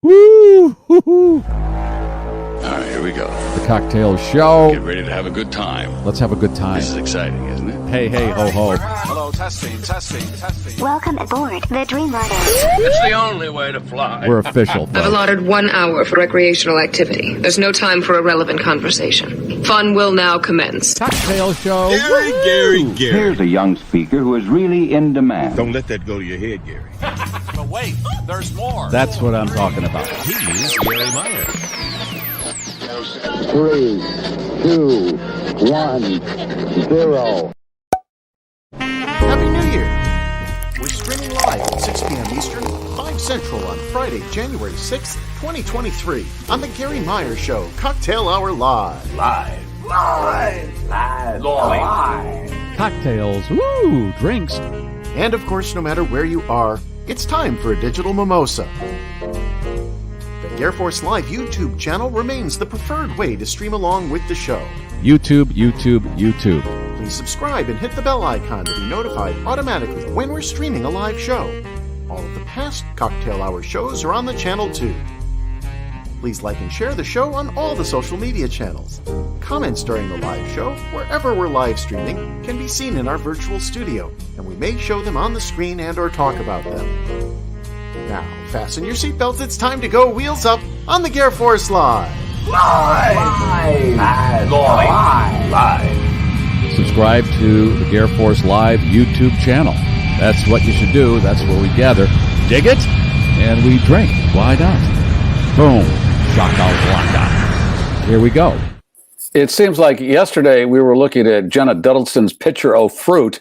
Woo! Hoo-hoo. All right, here we go. The Cocktail Show. Get ready to have a good time. Let's have a good time. This is exciting, isn't it? Hey, hey, ho, ho. Hello, testing. Welcome aboard the Dreamliner. It's the only way to fly. We're official, I've folks. allotted 1 hour for recreational activity. There's no time for irrelevant conversation. Fun will now commence. Cocktail Show. Gary. Here's a young speaker who is really in demand. Don't let that go to your head, Gary. But wait, there's more. That's what I'm talking about. He's Garry Meier. 3, 2, 1, 0. Happy New Year! We're streaming live at 6 p.m. Eastern, 5 Central on Friday, January 6th, 2023 on The Garry Meier Show, Cocktail Hour Live. Cocktails. Woo! Drinks. And of course, no matter where you are, it's time for a digital mimosa. The GarrForce Live YouTube channel remains the preferred way to stream along with the show. YouTube. Please subscribe and hit the bell icon to be notified automatically when we're streaming a live show. All of the past Cocktail Hour shows are on the channel too. Please like and share the show on all the social media channels. Comments during the live show, wherever we're live streaming, can be seen in our virtual studio, and we may show them on the screen and or talk about them. Now, fasten your seatbelts, it's time to go wheels up on the GarrForce Live. Subscribe to the GarrForce Live YouTube channel. That's what you should do. That's where we gather. Dig it? And we drink. Why not? Boom. Shaka-laka. Here we go. It seems like yesterday we were looking at Jenna Duddleston's picture of fruit,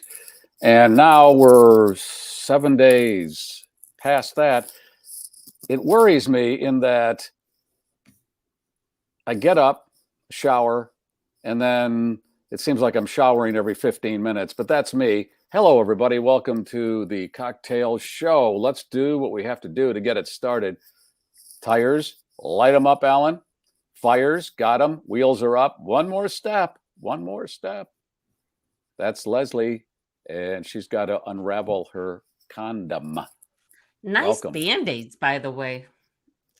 and now we're 7 days past that. It worries me in that I get up, shower, and then it seems like I'm showering every 15 minutes, but that's me. Hello, everybody. Welcome to the Cocktail Show. Let's do what we have to do to get it started. Tires, light them up, Alan. Fires, got them. Wheels are up. One more step. That's Leslie, and she's got to unravel her condom. Nice Welcome. Band-Aids, by the way.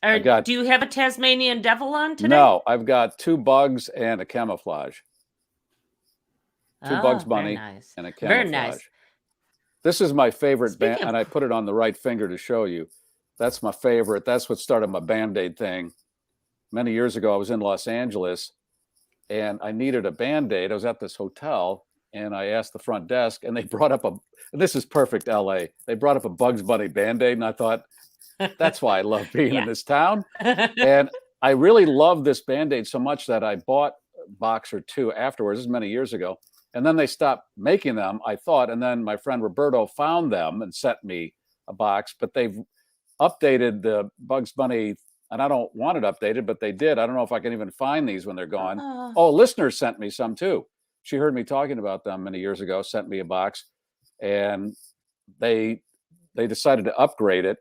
Do you have a Tasmanian devil on today? No, I've got 2 bugs and a camouflage. 2 Bugs Bunny nice. and a camouflage. Very nice. This is my favorite band, Speaking and I put it on the right finger to show you. That's my favorite. That's what started my Band-Aid thing. Many years ago, I was in Los Angeles, and I needed a Band-Aid. I was at this hotel, and I asked the front desk, and they brought up this is perfect LA. They brought up a Bugs Bunny Band-Aid, and I thought, that's why I love being in this town. And I really love this Band-Aid so much that I bought a box or 2 afterwards. This is many years ago. And then they stopped making them, I thought. And then my friend Roberto found them and sent me a box. But they've updated the Bugs Bunny, and I don't want it updated, but they did. I don't know if I can even find these when they're gone. Oh, listeners sent me some too. She heard me talking about them many years ago, sent me a box. And they decided to upgrade it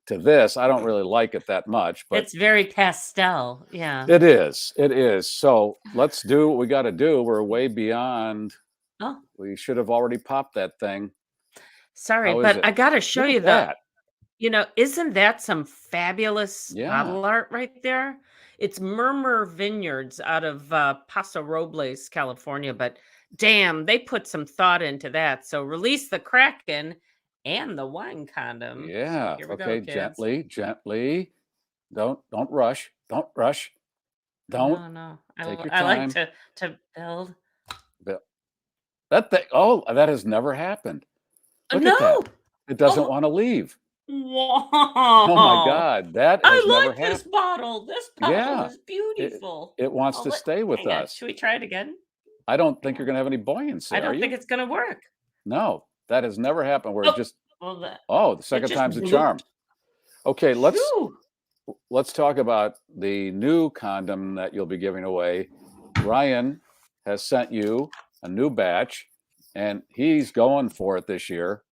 to this. I don't really like it that much, but it's very pastel. Yeah. It is. So let's do what we got to do. We're way beyond. Oh, We should have already popped that thing. sorry, How is but it? I got to show Look you at that. isn't that some fabulous Yeah. bottle art right there? It's Murmur Vineyards out of Paso Robles, California. But damn, they put some thought into that. So release the Kraken and the wine condom. Yeah. Here we go, Okay. kids. Gently. Don't rush. Don't rush. Don't. No. Take your I like time. to build. That thing. Oh, that has never happened. Look at No. that. It doesn't Oh. want to leave. Wow. Oh my God. That I has never like this happened. bottle. This bottle Yeah. is beautiful. It wants to stay with hang on. us. Should we try it again? I don't think you're going to have any buoyancy. I are don't you? think it's going to work. No, that has never happened where it Oh, just, well, the second just time's a blooped. charm. Okay, Phew. let's talk about the new condom that you'll be giving away. Ryan has sent you a new batch, and he's going for it this year.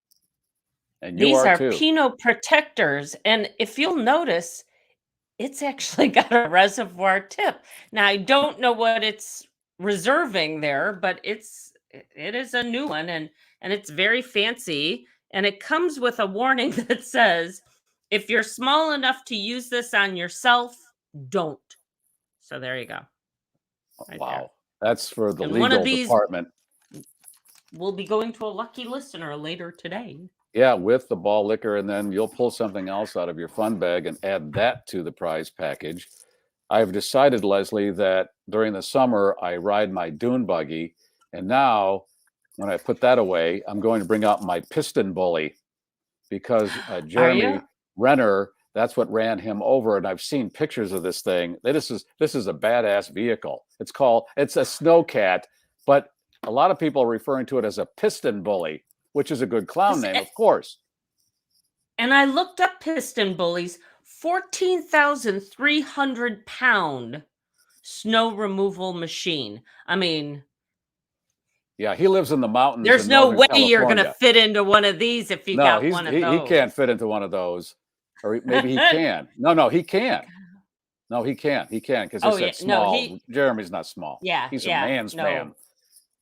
And you These are too. Pinot Protectors. And if you'll notice, it's actually got a reservoir tip. Now, I don't know what it's reserving there, but it is a new one, and it's very fancy. And it comes with a warning that says, if you're small enough to use this on yourself, don't. So there you go. Right wow. there. That's for the And legal one of these department. will be going to a lucky listener later today. Yeah, with the ball liquor, and then you'll pull something else out of your fun bag and add that to the prize package. I've decided, Leslie, that during the summer I ride my dune buggy, and now when I put that away, I'm going to bring out my piston bully because Jeremy Renner, that's what ran him over, and I've seen pictures of this thing. This is a badass vehicle. It's a snowcat, but a lot of people are referring to it as a piston bully, which is a good clown name, of course. And I looked up piston bullies, 14,300 pound snow removal machine. I mean, yeah, he lives in the mountains. There's no way you're going to fit into one of these if you got one of those. He can't fit into one of those. Or maybe he can. No, he can't. No, he can't. He can because he said small. No, Jeremy's not small. Yeah, he's a man's man,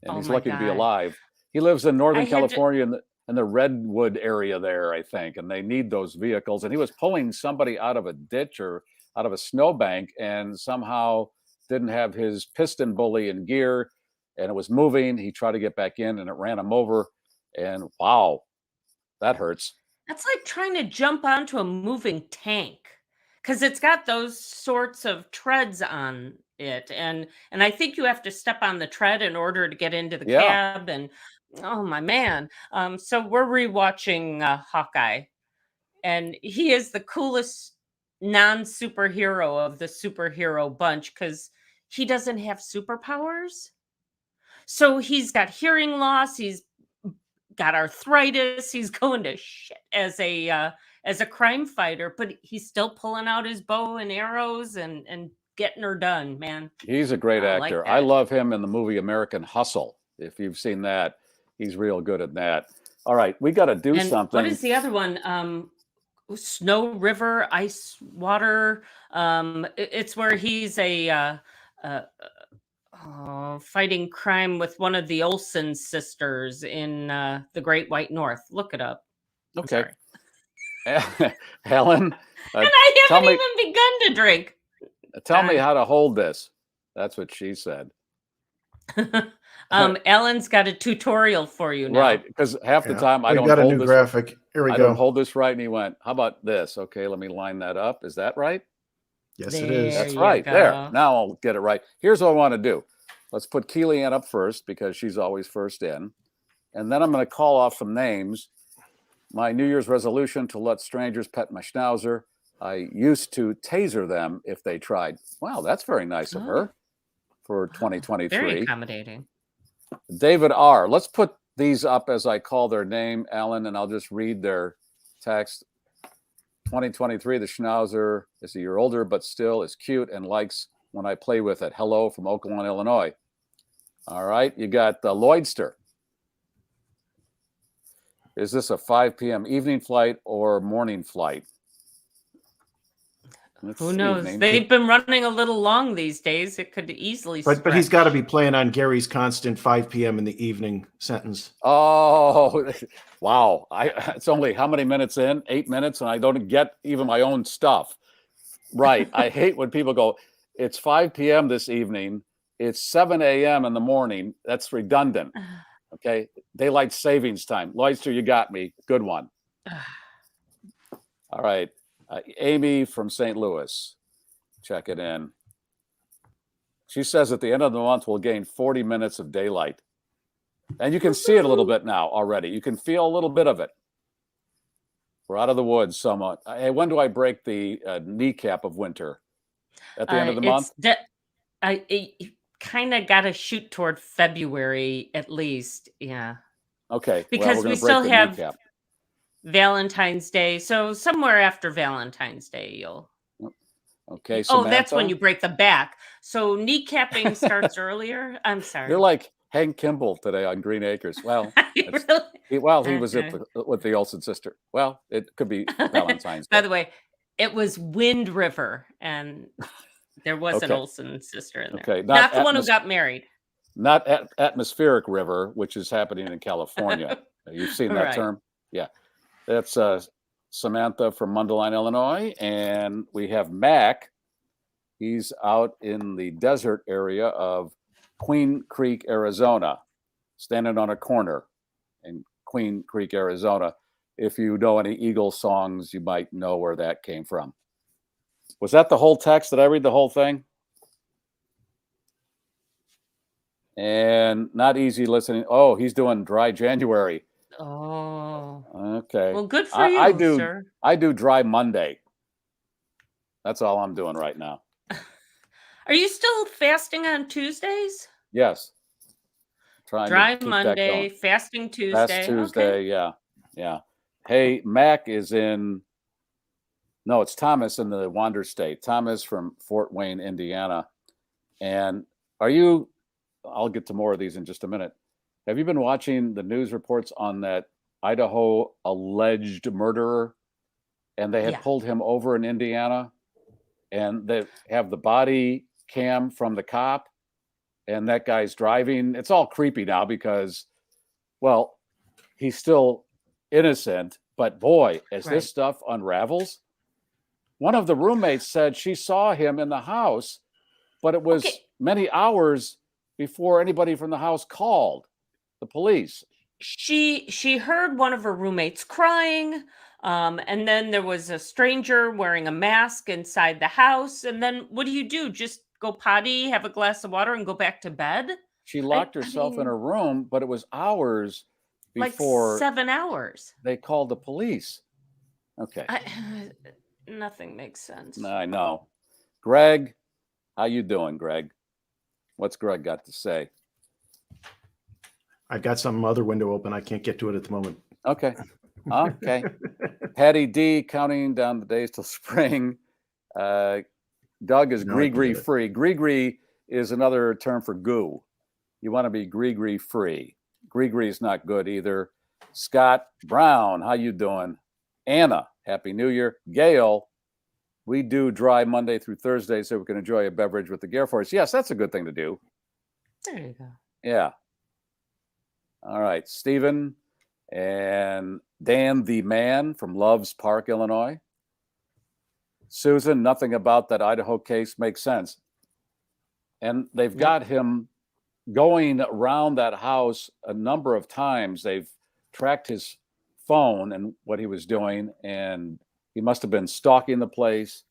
and he's lucky to be God. alive. He lives in Northern California in the Redwood area there, I think, and they need those vehicles. And he was pulling somebody out of a ditch or out of a snowbank, and somehow didn't have his piston bully in gear, and it was moving. He tried to get back in, and it ran him over. And wow, that hurts. That's like trying to jump onto a moving tank because it's got those sorts of treads on it. And I think you have to step on the tread in order to get into the cab. And oh, my man. So we're rewatching Hawkeye. And he is the coolest non-superhero of the superhero bunch because he doesn't have superpowers. So he's got hearing loss. He's got arthritis. He's going to shit as a crime fighter, but he's still pulling out his bow and arrows and getting her done, man. He's a great actor. Like I love him in the movie American Hustle. If you've seen that, he's real good at that. All right, we got to do something. What is the other one? Snow River, Ice Water. It's where he's fighting crime with one of the Olsen sisters in the Great White North. Look it up. Okay. Helen, and I haven't even begun to drink. Tell me how to hold this. That's what she said. Ellen's got a tutorial for you now. Right, because half the time I don't got hold a new this graphic. Here we go. I don't hold this right, and he went, "How about this?" Okay, let me line that up. Is that right? Yes, it is. That's right. There. Now I'll get it right. Here's what I want to do. Let's put Keely-Ann up first because she's always first in. And then I'm going to call off some names. My New Year's resolution to let strangers pet my schnauzer. I used to taser them if they tried. Wow, that's very nice of her for 2023. Very accommodating. David R. Let's put these up as I call their name, Alan, and I'll just read their text. 2023, the schnauzer is a year older, but still is cute and likes when I play with it. Hello from Oakland, Illinois. All right, you got the Lloydster. Is this a 5 p.m. evening flight or morning flight? Who knows? They've been running a little long these days. It could easily But he's got to be playing on Gary's constant 5 p.m. in the evening sentence. Oh, wow. It's only how many minutes in? 8 minutes, and I don't get even my own stuff. Right. I hate when people go, it's 5 p.m. this evening. It's 7 a.m. in the morning. That's redundant. Okay. Daylight savings time. Lloydster, you got me. Good one. All right. Amy from St. Louis. Check it in. She says at the end of the month, we'll gain 40 minutes of daylight. And you can see it a little bit now already. You can feel a little bit of it. We're out of the woods somewhat. Hey, when do I break the kneecap of winter? At the end of the month? I kind of got to shoot toward February at least. Yeah. Okay. Because we still have Valentine's Day. So somewhere after Valentine's Day, you'll. Okay. Samantha? Oh, that's when you break the back. So kneecapping starts earlier. I'm sorry. You're like Hank Kimball today on Green Acres. Well, he was with the Olsen sister. Well, it could be Valentine's Day. By the way, it was Wind River, and there was an Olsen sister in there. Okay, not the one who got married. Not atmospheric river, which is happening in California. You've seen that term? Yeah. That's Samantha from Mundelein, Illinois, and we have Mac. He's out in the desert area of Queen Creek, Arizona, standing on a corner in Queen Creek, Arizona. If you know any Eagles songs, you might know where that came from. Was that the whole text? Did I read the whole thing? And not easy listening. Oh, he's doing dry January. Oh. Okay. Well, good for you, sir. I do dry Monday. That's all I'm doing right now. Are you still fasting on Tuesdays? Yes. Dry Monday, fasting Tuesday. Fast Tuesday, okay. yeah. Hey, Mac is in. No, it's Thomas in the Wander State. Thomas from Fort Wayne, Indiana. And are you? I'll get to more of these in just a minute. Have you been watching the news reports on that Idaho alleged murderer? And they had pulled him over in Indiana, and they have the body cam from the cop, and that guy's driving. It's all creepy now because, well, he's still innocent, but boy, as this stuff unravels, one of the roommates said she saw him in the house, but it was many hours before anybody from the house called the police. She heard one of her roommates crying, and then there was a stranger wearing a mask inside the house. And then what do? Just go potty, have a glass of water, and go back to bed? She locked herself in her room, but it was hours before. Like 7 hours. They called the police. Okay. Nothing makes sense. I know. Greg, how you doing, Greg? What's Greg got to say? I've got some other window open. I can't get to it at the moment. Okay. Patty D counting down the days till spring. Doug is gree free. Gree is another term for goo. You want to be gree free. Gree is not good either. Scott Brown, how you doing? Anna, Happy New Year. Gail, we do dry Monday through Thursday so we can enjoy a beverage with the GarrForce. Yes, that's a good thing to do. There you go. Yeah. All right. Stephen and Dan the Man from Loves Park, Illinois. Susan, nothing about that Idaho case makes sense. And they've got him going around that house a number of times. They've tracked his phone and what he was doing, and he must have been stalking the place.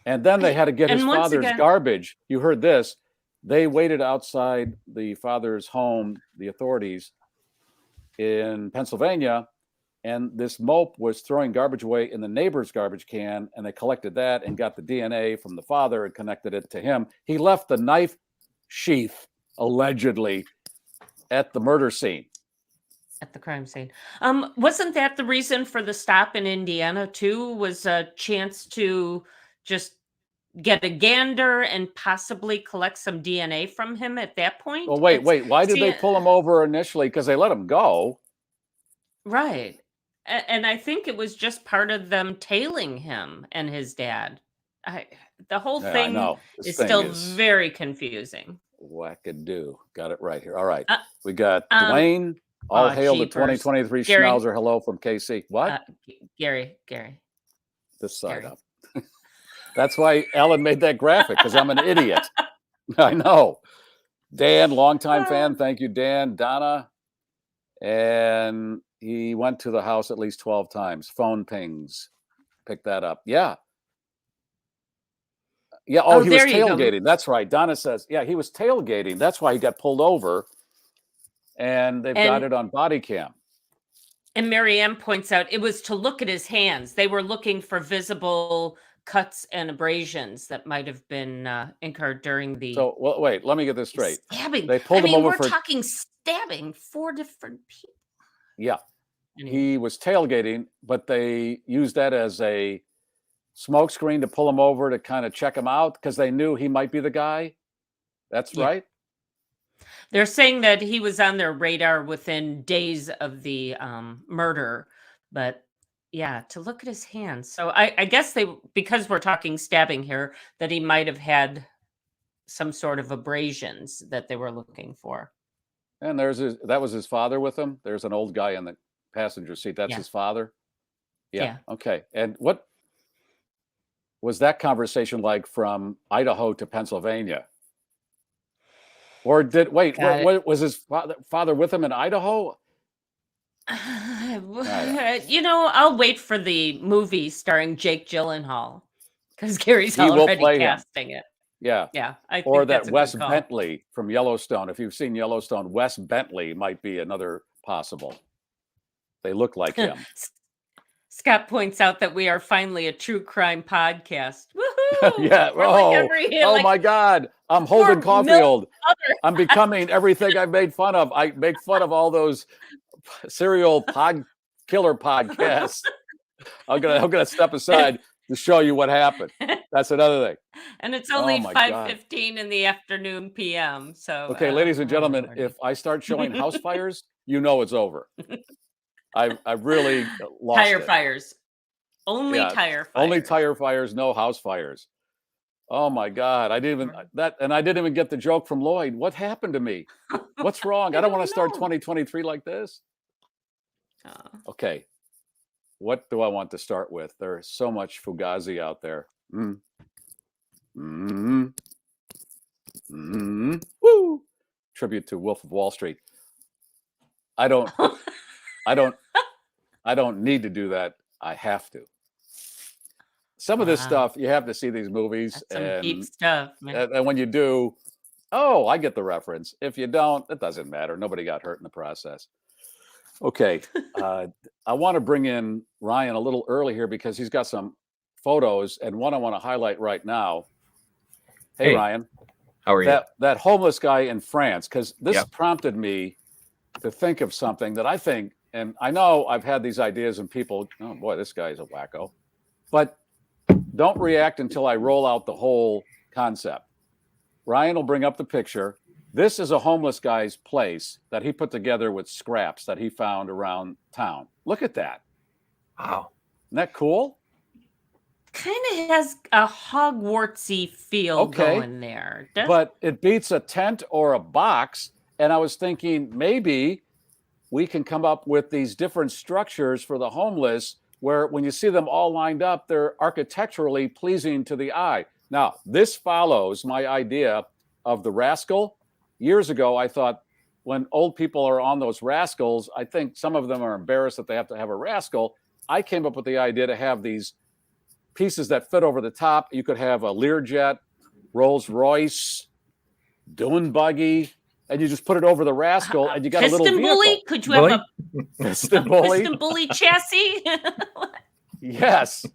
And then they had to get his father's garbage. You heard this. They waited outside the father's home, the authorities in Pennsylvania, and this mope was throwing garbage away in the neighbor's garbage can, and they collected that and got the DNA from the father and connected it to him. He left the knife sheath, allegedly, at the murder scene. At the crime scene. Wasn't that the reason for the stop in Indiana, too? Was a chance to just get a gander and possibly collect some DNA from him at that point? Well, wait. Why did they pull him over initially? Because they let him go. Right. And I think it was just part of them tailing him and his dad. The whole thing is still very confusing. Wackadoo. Got it right here. All right. We got Dwayne. All hail the 2023 Garry, Schnauzer. Hello from KC. What? Garry. This side up. That's why Ellen made that graphic, because I'm an idiot. I know. Dan, longtime fan. Thank you, Dan. Donna. And he went to the house at least 12 times. Phone pings. Pick that up. Yeah. Yeah. Oh, he was tailgating. That's right. Donna says, yeah, he was tailgating. That's why he got pulled over. And they've got it on body cam. And Marianne points out it was to look at his hands. They were looking for visible cuts and abrasions that might have been incurred during the. So, well, wait, let me get this straight. Stabbing. They pulled him over we're talking stabbing 4 different people. Yeah. Anyway. He was tailgating, but they used that as a smokescreen to pull him over to kind of check him out because they knew he might be the guy. That's right. They're saying that he was on their radar within days of the murder, but yeah, to look at his hands. So I guess because we're talking stabbing here, that he might have had some sort of abrasions that they were looking for. And that was his father with him. There's an old guy in the passenger seat. That's his father. Yeah. Okay. And what was that conversation like from Idaho to Pennsylvania? Or what was his father with him in Idaho? I'll wait for the movie starring Jake Gyllenhaal because Gary's He will already play him. casting it. Yeah. Yeah. I think Or that's that a Wes good call. Bentley from Yellowstone. If you've seen Yellowstone, Wes Bentley might be another possible. They look like him. Scott points out that we are finally a true crime podcast. Woohoo! Yeah. My God. I'm Holden Caulfield. I'm becoming everything I made fun of. I make fun of all those serial killer podcasts. I'm gonna step aside to show you what happened. That's another thing. And it's only 5:15 in the afternoon PM. So okay, ladies and gentlemen, if I start showing house fires, you know it's over. I really lost tire it. fires. Only tire fires. Only tire fires, no house fires. Oh my God. I didn't even get the joke from Lloyd. What happened to me? What's wrong? I don't want to start 2023 like this. Okay. What do I want to start with? There's so much Fugazi out there. Woo! Tribute to Wolf of Wall Street. I don't need to do that. I have to. Some of this stuff, you have to see these movies. That's some deep stuff, man. And when you do, I get the reference. If you don't, it doesn't matter. Nobody got hurt in the process. Okay. I want to bring in Ryan a little early here because he's got some photos, and one I want to highlight right now. Hey Ryan. How are you? That homeless guy in France, because this prompted me to think of something that I think, and I know I've had these ideas and people, oh boy, this guy's a wacko. But don't react until I roll out the whole concept. Ryan will bring up the picture. This is a homeless guy's place that he put together with scraps that he found around town. Look at that. Wow. Isn't that cool? Kind of has a Hogwartsy feel going there. But it beats a tent or a box. And I was thinking maybe we can come up with these different structures for the homeless where when you see them all lined up, they're architecturally pleasing to the eye. Now, this follows my idea of the rascal. Years ago, I thought when old people are on those rascals, I think some of them are embarrassed that they have to have a rascal. I came up with the idea to have these pieces that fit over the top. You could have a Learjet, Rolls Royce, dune buggy, and you just put it over the rascal, and you got a little vehicle. Bully? Could you have a piston bully? Piston bully chassis? Yes.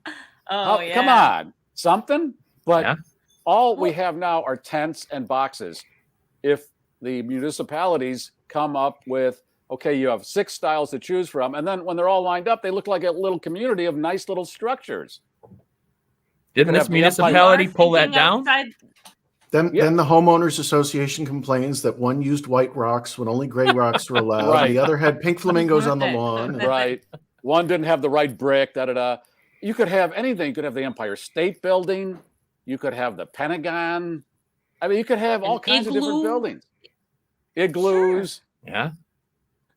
Yeah. Come on, something. But all we have now are tents and boxes. If the municipalities come up with, okay, you have 6 styles to choose from, and then when they're all lined up, they look like a little community of nice little structures. Didn't this municipality pull that down? Then the homeowners association complains that one used white rocks when only gray rocks were allowed. Right. The other had pink flamingos on the lawn. Right. One didn't have the right brick. You could have anything. You could have the Empire State Building. You could have the Pentagon. I mean, you could have all kinds of different buildings. Igloos. Sure. Yeah.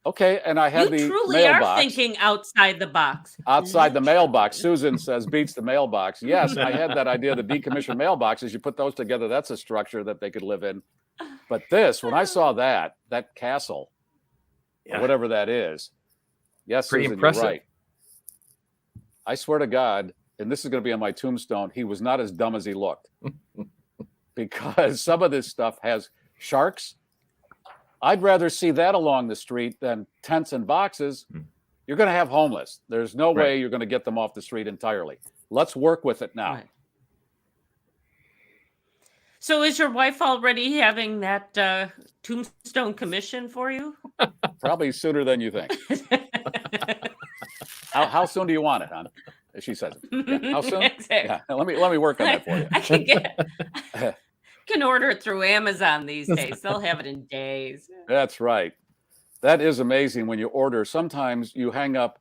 Okay, and I had the truly mailbox. are thinking outside the box. Outside the mailbox. Susan says beats the mailbox. Yes, I had that idea. The decommissioned mailboxes, you put those together, that's a structure that they could live in. But this, when I saw that castle, whatever that is, yes, pretty Susan, impressive. you're right. I swear to God, and this is going to be on my tombstone, he was not as dumb as he looked. Because some of this stuff has sharks. I'd rather see that along the street than tents and boxes. You're going to have homeless. There's no way you're going to get them off the street entirely. Let's work with it now. Right. So is your wife already having that tombstone commission for you? Probably sooner than you think. How soon do you want it, hon? She says it. Yeah. How soon? Yeah. Let me work on that for you. I can order it through Amazon these days. They'll have it in days. That's right. That is amazing when you order. Sometimes you hang up.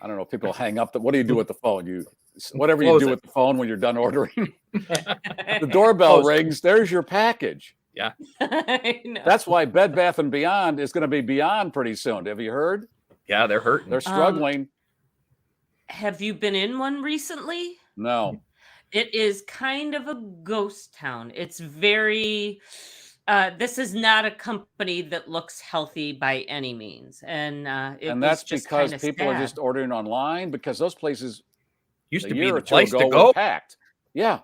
I don't know. People hang up. What do you do with the phone? Whatever you do with the phone when you're done ordering. The doorbell rings. There's your package. Yeah. I know. That's why Bed Bath & Beyond is going to be beyond pretty soon. Have you heard? Yeah, they're hurting. They're struggling. Have you been in one recently? No. It is kind of a ghost town. It's very this is not a company that looks healthy by any means. And it And was that's just because kind of people are sad. just ordering online, because those places Used a to be year the or two place to ago go. were packed. Yeah.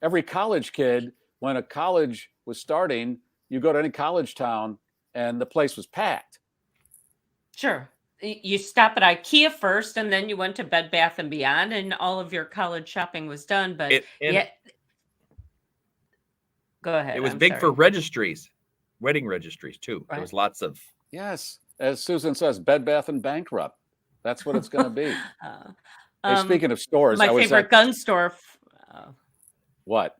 Every college kid, when a college was starting, you go to any college town and the place was packed. Sure. You stop at IKEA first, and then you went to Bed Bath and Beyond, and all of your college shopping was done. But go ahead. It was I'm big sorry. for registries, wedding registries too. Right. There was lots of. Yes. As Susan says, Bed Bath and Bankrupt. That's what it's going to be. Hey, speaking of stores, my I was favorite at gun store. what?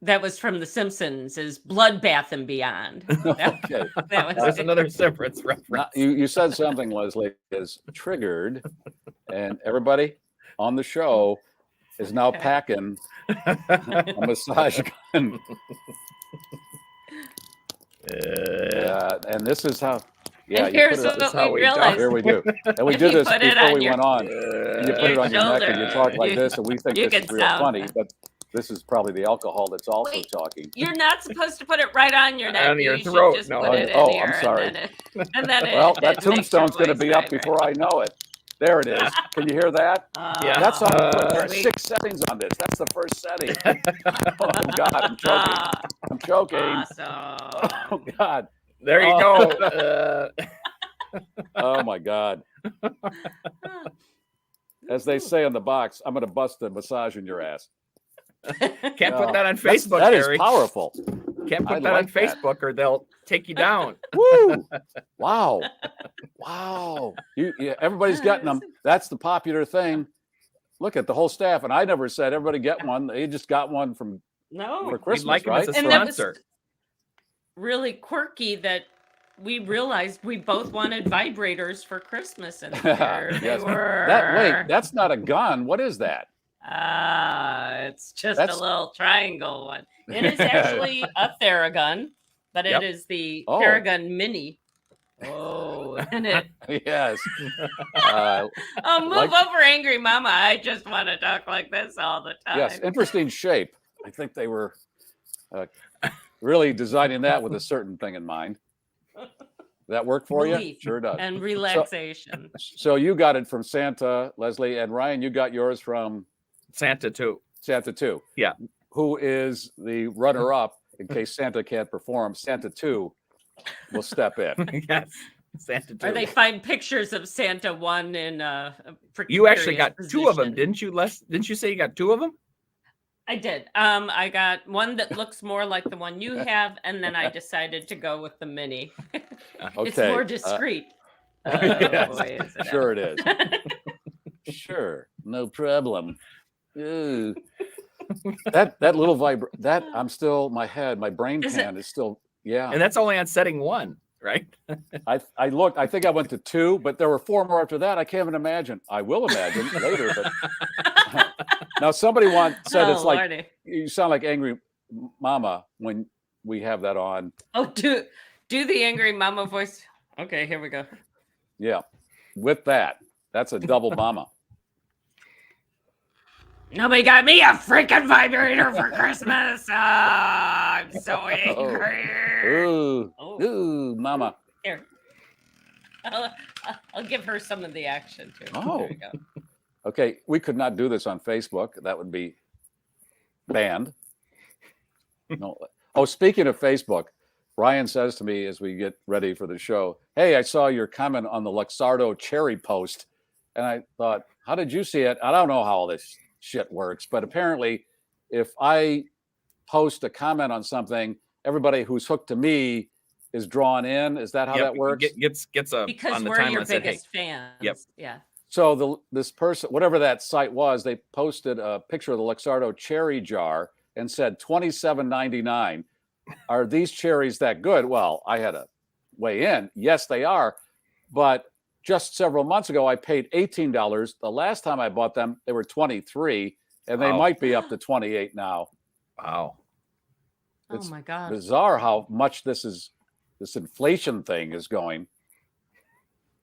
That was from The Simpsons is Bloodbath and Beyond. Okay. There's another separate reference. You said something, Leslie, is triggered, and everybody on the show is now packing a massage gun. And this is how. Yeah, and you here's put it what how we we realized. Here we do. And we did this before we went on. And you put it on your neck and you talk like this, and we think you this is can real sound funny, that. but this is probably the alcohol that's also Wait, talking. You're not supposed to put it right on your neck. On your You should throat. just No. put it in Oh, here, I'm sorry. And then Well, it that makes your tombstone's going to voice be up vibrate. before I know it. There it is. Can you hear that? Yeah. That's on there are sweet. 6 settings on this. That's the first setting. Oh, God, I'm choking. I'm choking. Awesome. Oh, God. There you go. Oh, my God. As they say in the box, I'm going to bust a massage in your ass. Can't put that on That's- Facebook, That is Garry. powerful. Can't put I that like on Facebook or they'll take you down. Woo! Wow. Wow. Everybody's getting them. That's the popular thing. Look at the whole staff. And I never said everybody get one. They just got one for No. Christmas, We'd like him right? as a And that was sponsor. really quirky that we realized we both wanted vibrators for Christmas, and there they Yes. were. Wait, that's not a gun. What is that? It's just That's- a little triangle one. It is actually a Theragun, but Yep. it is the Oh. Theragun Mini. Oh, and it. Yes. Oh, move over, Angry Mama. I just want to talk like this all the time. Yes. Interesting shape. I think they were really designing that with a certain thing in mind. That work for you? Relief Sure does. and relaxation. So you got it from Santa, Leslie, and Ryan, you got yours from Santa too. Santa 2. Yeah. Who is the runner-up in case Santa can't perform? Santa 2 will step in. Yes. Santa too. Or they find pictures of Santa 1 in You actually got precarious 2 of them, position. didn't you, Les? Didn't you say you got 2 of them? I did. I got one that looks more like the one you have, and then I decided to go with the Mini. It's Okay, more discreet. yes, boy, is it sure it is. Sure, no problem. Ooh. That little that I'm still my brain Is pan is still And that's only on setting 1, right? I looked, I think I went to 2, but there were 4 more after that. I can't even imagine. I will imagine later, but now somebody said it's like Lordy. you sound like Angry Mama when we have that on. Oh, do the Angry Mama voice. Okay, here we go. Yeah. With that. That's a double mama. Nobody got me a freaking vibrator for Christmas. I'm so angry. Ooh. Oh. Ooh, mama. Here. I'll give her some of the action too. Oh. There you go. Okay, we could not do this on Facebook. That would be banned. No. Oh, speaking of Facebook, Ryan says to me as we get ready for the show, "Hey, I saw your comment on the Luxardo cherry post." And I thought, how did you see it? I don't know how all this shit works, but apparently if I post a comment on something, everybody who's hooked to me is drawn in. Is that how that works? Gets a Because on the we're timeline your said, biggest hey. fans. Yep. Yeah. So this person, whatever that site was, they posted a picture of the Luxardo cherry jar and said $27.99. Are these cherries that good? Well, I had to weigh in. Yes, they are. But just several months ago, I paid $18. The last time I bought them, they were $23, and they Wow. might be up to $28 now. Wow. Oh my God. Bizarre how much this inflation thing is going.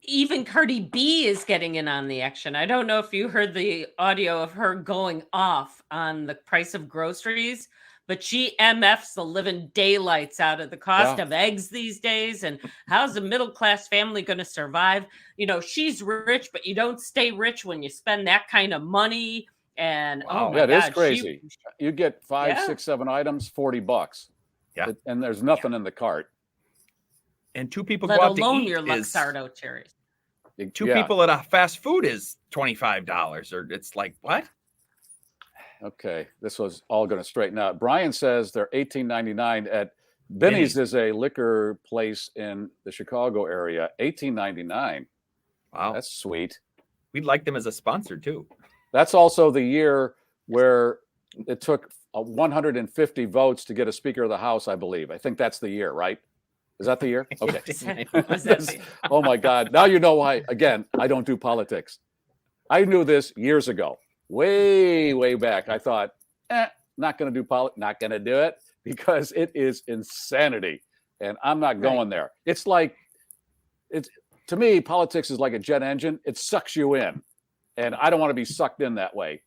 even Cardi B is getting in on the action. I don't know if you heard the audio of her going off on the price of groceries, but she MFs the living daylights out of the cost of eggs these days. And how's a middle class family going to survive? You know, she's rich, but you don't stay rich when you spend that kind of money. And oh my God, it is crazy. You get 5, 6, 7 items, $40. Yeah, and there's nothing in the cart. And 2 people let go out alone to eat your Luxardo cherries. 2 people at a fast food is $25, or it's like what? Okay, this was all going to straighten out. Brian says they're $18.99 at Benny's. Is a liquor place in the Chicago area. $18.99. Wow, that's sweet. We'd like them as a sponsor too. That's also the year where it took 150 votes to get a Speaker of the House, I believe. I think that's the year, right? Is that the year? Okay. Oh my God. Now you know why. Again, I don't do politics. I knew this years ago, way back. I thought, not going to do not going to do it because it is insanity. And I'm not going there. It's like, to me, politics is like a jet engine. It sucks you in. And I don't want to be sucked in that way.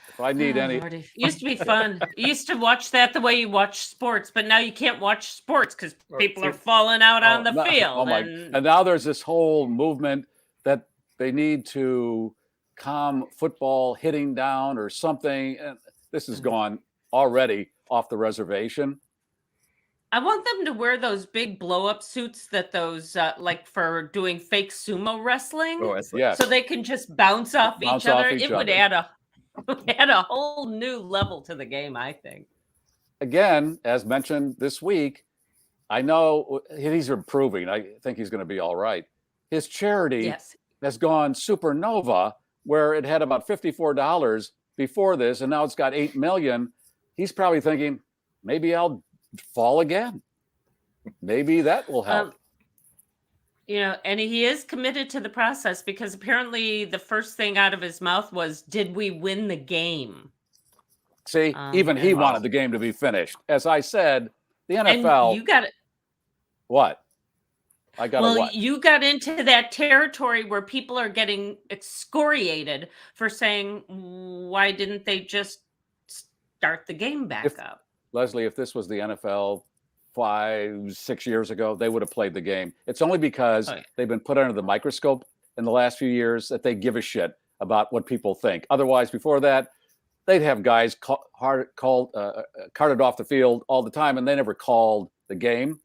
If I need any. Lordy. It used to be fun. You used to watch that the way you watch sports, but now you can't watch sports because people are falling out on the field. And now there's this whole movement that they need to calm football hitting down or something. And this has gone already off the reservation. I want them to wear those big blow-up suits that those like for doing fake sumo wrestling. Yes. So they can just bounce off each other. It would add a whole new level to the game, I think. Again, as mentioned this week, I know he's improving. I think he's going to be all right. His charity has gone supernova, where it had about $54 before this, and now it's got $8 million. He's probably thinking, maybe I'll fall again. Maybe that will help. You know, and he is committed to the process because apparently the first thing out of his mouth was, did we win the game? See, even he wanted the game to be finished. As I said, the NFL. And you got it. What? I got what? You got into that territory where people are getting excoriated for saying, why didn't they just start the game back up? Leslie, if this was the NFL 5, 6 years ago, they would have played the game. It's only because they've been put under the microscope in the last few years that they give a shit about what people think. Otherwise, before that, they'd have guys carted off the field all the time, and they never called the game.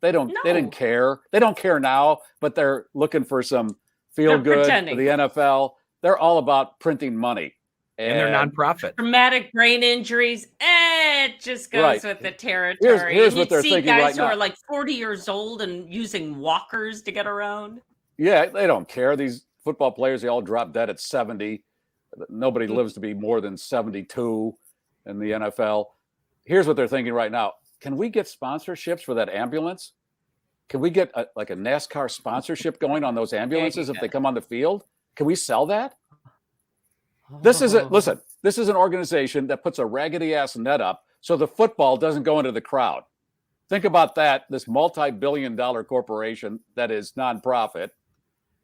They didn't care. They don't care now, but they're looking for some feel good for the NFL. They're all about printing money. And they're nonprofit. Traumatic brain injuries, it just goes with the territory. Here's what they're thinking right now. Guys who are like 40 years old and using walkers to get around. Yeah, they don't care. These football players, they all drop dead at 70. Nobody lives to be more than 72 in the NFL. Here's what they're thinking right now. Can we get sponsorships for that ambulance? Can we get a NASCAR sponsorship going on those ambulances if they come on the field? Can we sell that? This is an organization that puts a raggedy ass net up so the football doesn't go into the crowd. Think about that. This multi-billion-dollar corporation that is nonprofit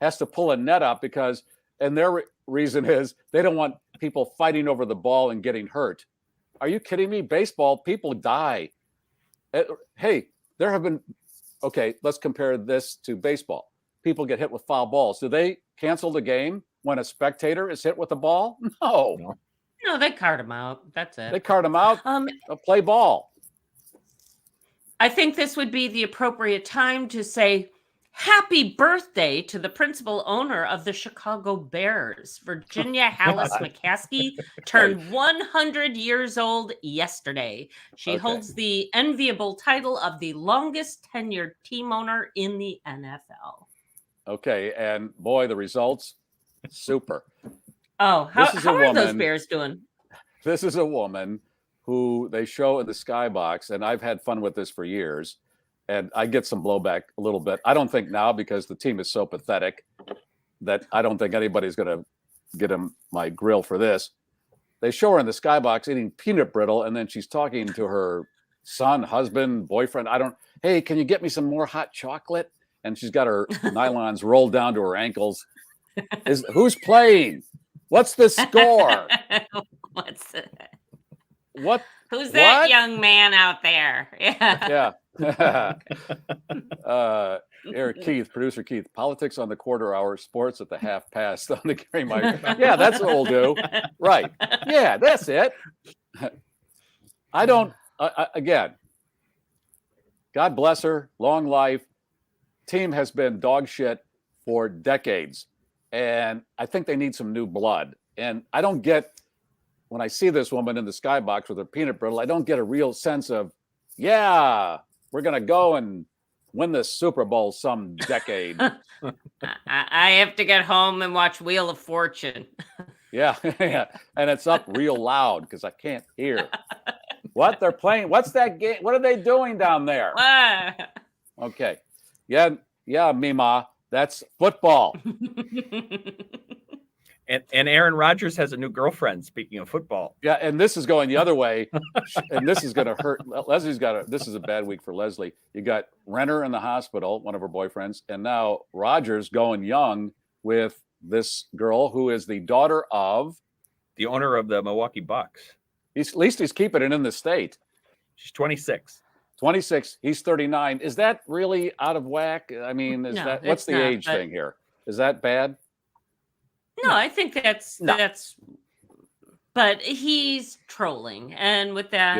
has to pull a net up because, and their reason is they don't want people fighting over the ball and getting hurt. Are you kidding me? Baseball, people die. Hey, there have been, let's compare this to baseball. People get hit with foul balls. Do they cancel the game when a spectator is hit with the ball? No, they cart them out. That's it. They cart them out. Play ball. I think this would be the appropriate time to say happy birthday to the principal owner of the Chicago Bears. Virginia Hallis McCaskey turned 100 years old yesterday. She holds the enviable title of the longest tenured team owner in the NFL. Okay, and boy, the results, super. Oh, how are those Bears doing? This is a woman who they show in the skybox, and I've had fun with this for years, and I get some blowback a little bit. I don't think now because the team is so pathetic that I don't think anybody's going to get him my grill for this. They show her in the skybox eating peanut brittle, and then she's talking to her son, husband, boyfriend. Hey, can you get me some more hot chocolate? and she's got her nylons rolled down to her ankles. Who's playing? What's the score? What's that? What? Who's that young man out there? Yeah. Eric Keith, producer Keith, politics on the quarter hour, sports at the half past on the Garry Meier. Yeah, that's what we'll do. Right. Yeah, that's it. I don't, again, God bless her, long life. Team has been dog shit for decades. And I think they need some new blood. And I don't get, when I see this woman in the skybox with her peanut brittle, I don't get a real sense of, yeah, we're going to go and win the Super Bowl some decade. I have to get home and watch Wheel of Fortune. Yeah. And it's up real loud because I can't hear what they're playing. What's that game? What are they doing down there? Okay. Yeah, Mima. That's football. And Aaron Rodgers has a new girlfriend, speaking of football. Yeah, and this is going the other way. And this is going to hurt. This is a bad week for Leslie. You got Renner in the hospital, one of her boyfriends, and now Rodgers going young with this girl who is the daughter of the owner of the Milwaukee Bucks. At least he's keeping it in the state. She's 26. 26. He's 39. Is that really out of whack? I mean, what's the age thing here? Is that bad? No, I think that's but he's trolling, and with that,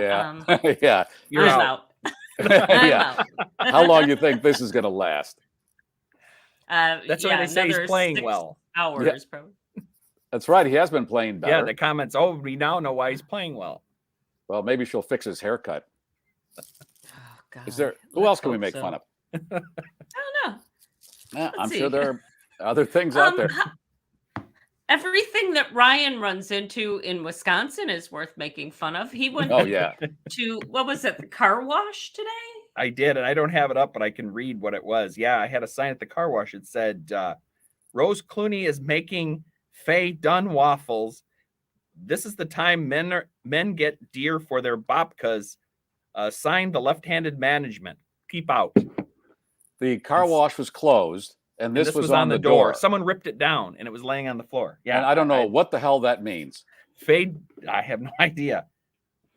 yeah, you're out. Yeah. How long do you think this is going to last? That's why they say he's playing well. Hours, probably. That's right. He has been playing better. Yeah, the comments. Oh, we now know why he's playing well. Well, maybe she'll fix his haircut. Oh, God. Who else can we make fun of? I don't know. Yeah, I'm sure there are other things out there. Everything that Ryan runs into in Wisconsin is worth making fun of. He went to, what was it, the car wash today? I did, and I don't have it up, but I can read what it was. Yeah, I had a sign at the car wash. It said, Rose Clooney is making Faye Dunn waffles. This is the time men get deer for their babkas. Signed the left-handed management. Keep out. The car wash was closed. And this was on the door. Someone ripped it down, and it was laying on the floor. Yeah, and I don't know what the hell that means. Faye, I have no idea.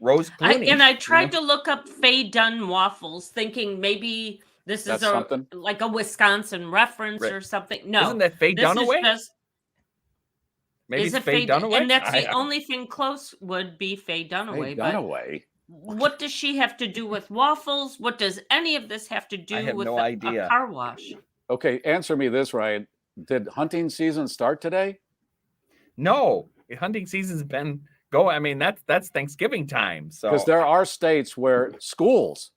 Rose Clooney. I tried to look up Faye Dunn waffles, thinking maybe this is like a Wisconsin reference or something. No, isn't that Faye Dunaway? Maybe it's Faye Dunaway, and that's the only thing close would be Faye Dunaway. Dunaway. What does she have to do with waffles? What does any of this have to do with a car wash? Okay, answer me this, Ryan. Did hunting season start today? No, hunting season's been going. I mean, that's Thanksgiving time. So because there are states where schools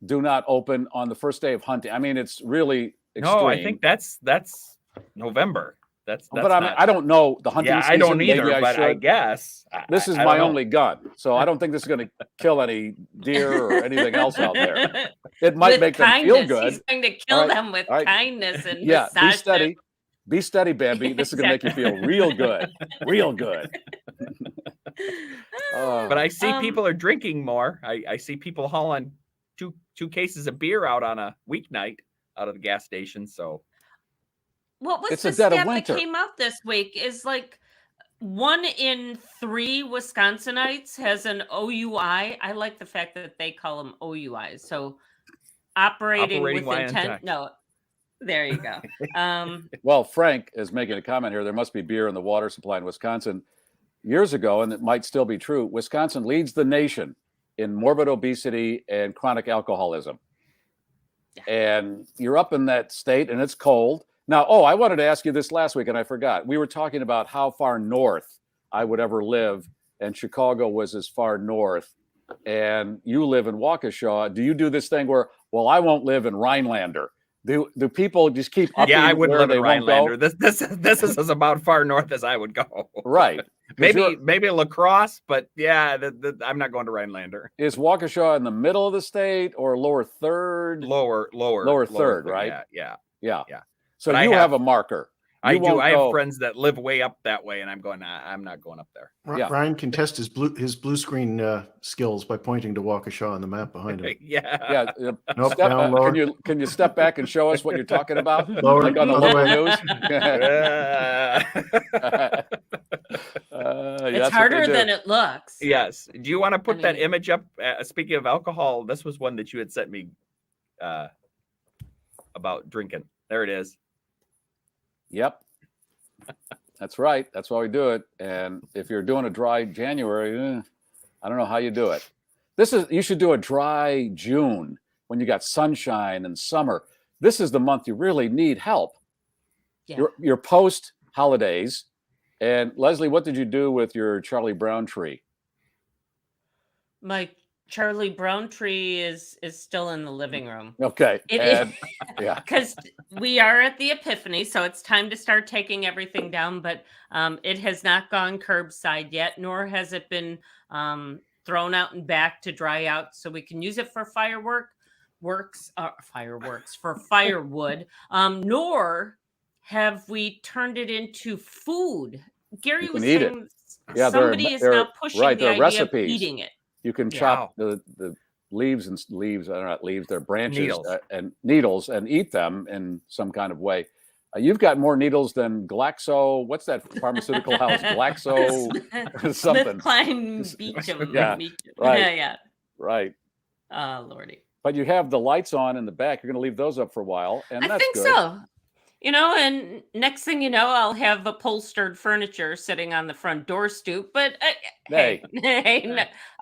do not open on the first day of hunting. I mean, it's really extreme. No, I think that's November. That's but I mean, I don't know the hunting season. I don't either, but I guess this is my only gun, so I don't think this is going to kill any deer or anything else out there. It might make them feel good. He's going to kill them with kindness and be steady. Be steady, Bambi. This is going to make you feel real good, real good. But I see people are drinking more. I see people hauling two cases of beer out on a weeknight out of the gas station. So. What was the stat that came out this week? Is like 1 in 3 Wisconsinites has an OUI. I like the fact that they call them OUIs. So operating with intent. No, there you go. Well, Frank is making a comment here. There must be beer in the water supply in Wisconsin. Years ago, and it might still be true, Wisconsin leads the nation in morbid obesity and chronic alcoholism. And you're up in that state, and it's cold. Now, I wanted to ask you this last week, and I forgot. We were talking about how far north I would ever live, and Chicago was as far north. And you live in Waukesha. Do you do this thing where, I won't live in Rhinelander? Do people just keep upping? Yeah, I would live in Rhinelander. This is as about far north as I would go. Right. Maybe La Crosse, but yeah, I'm not going to Rhinelander. Is Waukesha in the middle of the state or lower third? Lower third, right? Yeah. So you have a marker. I do. I have go. friends that live way up that way, and I'm going, I'm not going up there. Yeah. Ryan can test his blue screen skills by pointing to Waukesha on the map behind him. Yeah. Nope, down lower. Can you step back and show us what you're talking about? Lower, Like on the other local way. news? It's harder than it looks. Yes. Do you want to put that mean- image up? Speaking of alcohol, this was one that you had sent me about drinking. There it is. Yep. That's right. That's why we do it. And if you're doing a dry January, I don't know how you do it. You should do a dry June when you got sunshine and summer. This is the month you really need help. Yeah. Your post holidays. And Leslie, what did you do with your Charlie Brown tree? My Charlie Brown tree is still in the living room. Okay. Yeah. Because we are at the Epiphany, so it's time to start taking everything down, but it has not gone curbside yet, nor has it been thrown out and back to dry out, so we can use it for firewood, nor have we turned it into food. Gary was saying somebody is now pushing the idea recipes. of eating it. You can chop the leaves, they're not leaves, they're branches and needles and eat them in some kind of way. You've got more needles than Glaxo. What's that pharmaceutical house? Glaxo something. SmithKline Beecham. Yeah, right. Yeah. Right. Oh, Lordy. But you have the lights on in the back. You're going to leave those up for a while. And I that's think good. so. And next thing you know, I'll have upholstered furniture sitting on the front door stoop. But hey,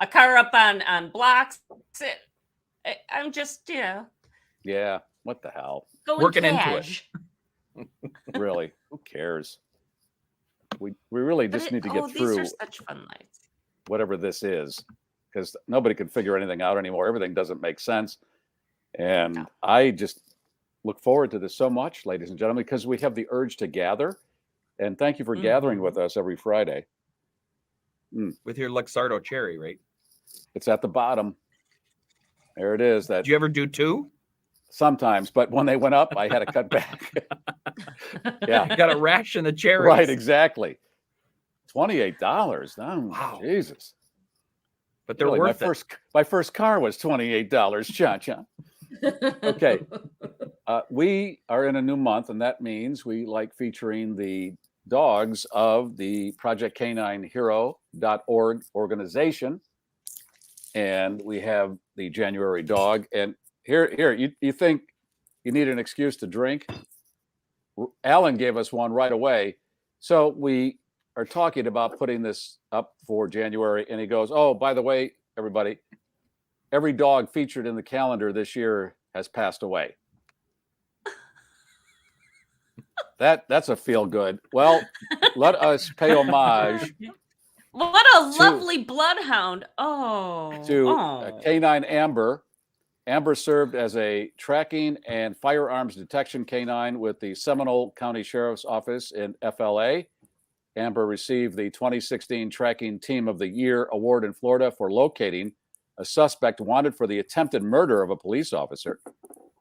a car up on blocks. I'm just, Yeah. What the hell? Working into it. Really? Who cares? We really just need to get through these are such fun lights. Whatever this is, because nobody can figure anything out anymore. Everything doesn't make sense. And I just look forward to this so much, ladies and gentlemen, because we have the urge to gather. And thank you for gathering with us every Friday. With your Luxardo cherry, right? It's at the bottom. There it is. Did you ever do 2? Sometimes, but when they went up, I had to cut back. Yeah. You got to ration the cherries. Right, exactly. $28. Oh, wow. Jesus. But they're really, worth it. My first car was $28. Cha-cha. Okay. We are in a new month, and that means we like featuring the dogs of the Project K9Hero.org organization. And we have the January dog. And here, you think you need an excuse to drink? Alan gave us one right away. So we are talking about putting this up for January. And he goes, oh, by the way, everybody, every dog featured in the calendar this year has passed away. That's a feel good. Well, let us pay homage. What a lovely bloodhound. To Canine Amber. Amber served as a tracking and firearms detection canine with the Seminole County Sheriff's Office in FLA. Amber received the 2016 Tracking Team of the Year award in Florida for locating a suspect wanted for the attempted murder of a police officer.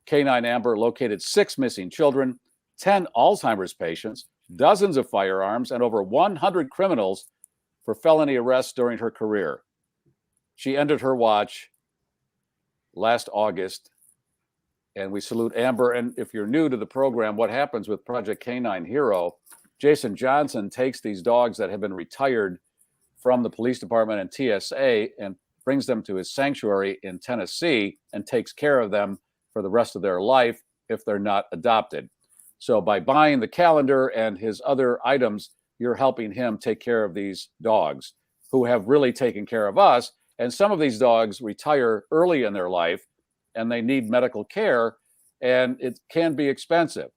Canine Amber located 6 missing children, 10 Alzheimer's patients, dozens of firearms, and over 100 criminals for felony arrests during her career. She ended her watch last August, and we salute Amber. And if you're new to the program, what happens with Project Canine Hero, Jason Johnson takes these dogs that have been retired from the police department and TSA and brings them to his sanctuary in Tennessee and takes care of them for the rest of their life if they're not adopted. So by buying the calendar and his other items, you're helping him take care of these dogs who have really taken care of us. And some of these dogs retire early in their life and they need medical care, and it can be expensive.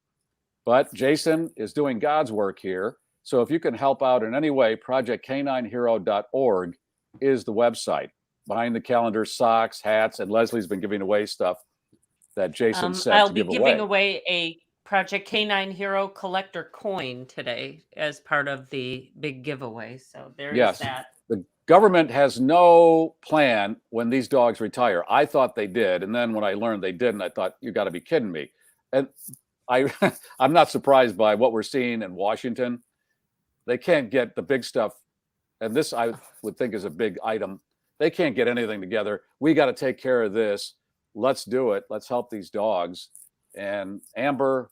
But Jason is doing God's work here. So if you can help out in any way, projectk9hero.org is the website. Behind the calendar, socks, hats, and Leslie's been giving away stuff that Jason said I'll to be give giving away a Project K9 Hero collector coin today as part of the big giveaway. So there's that. The government has no plan when these dogs retire. I thought they did. And then when I learned they didn't, I thought, you got to be kidding me. And I'm not surprised by what we're seeing in Washington. They can't get the big stuff, and this I would think is a big item. They can't get anything together. We got to take care of this. Let's do it. Let's help these dogs. And Amber,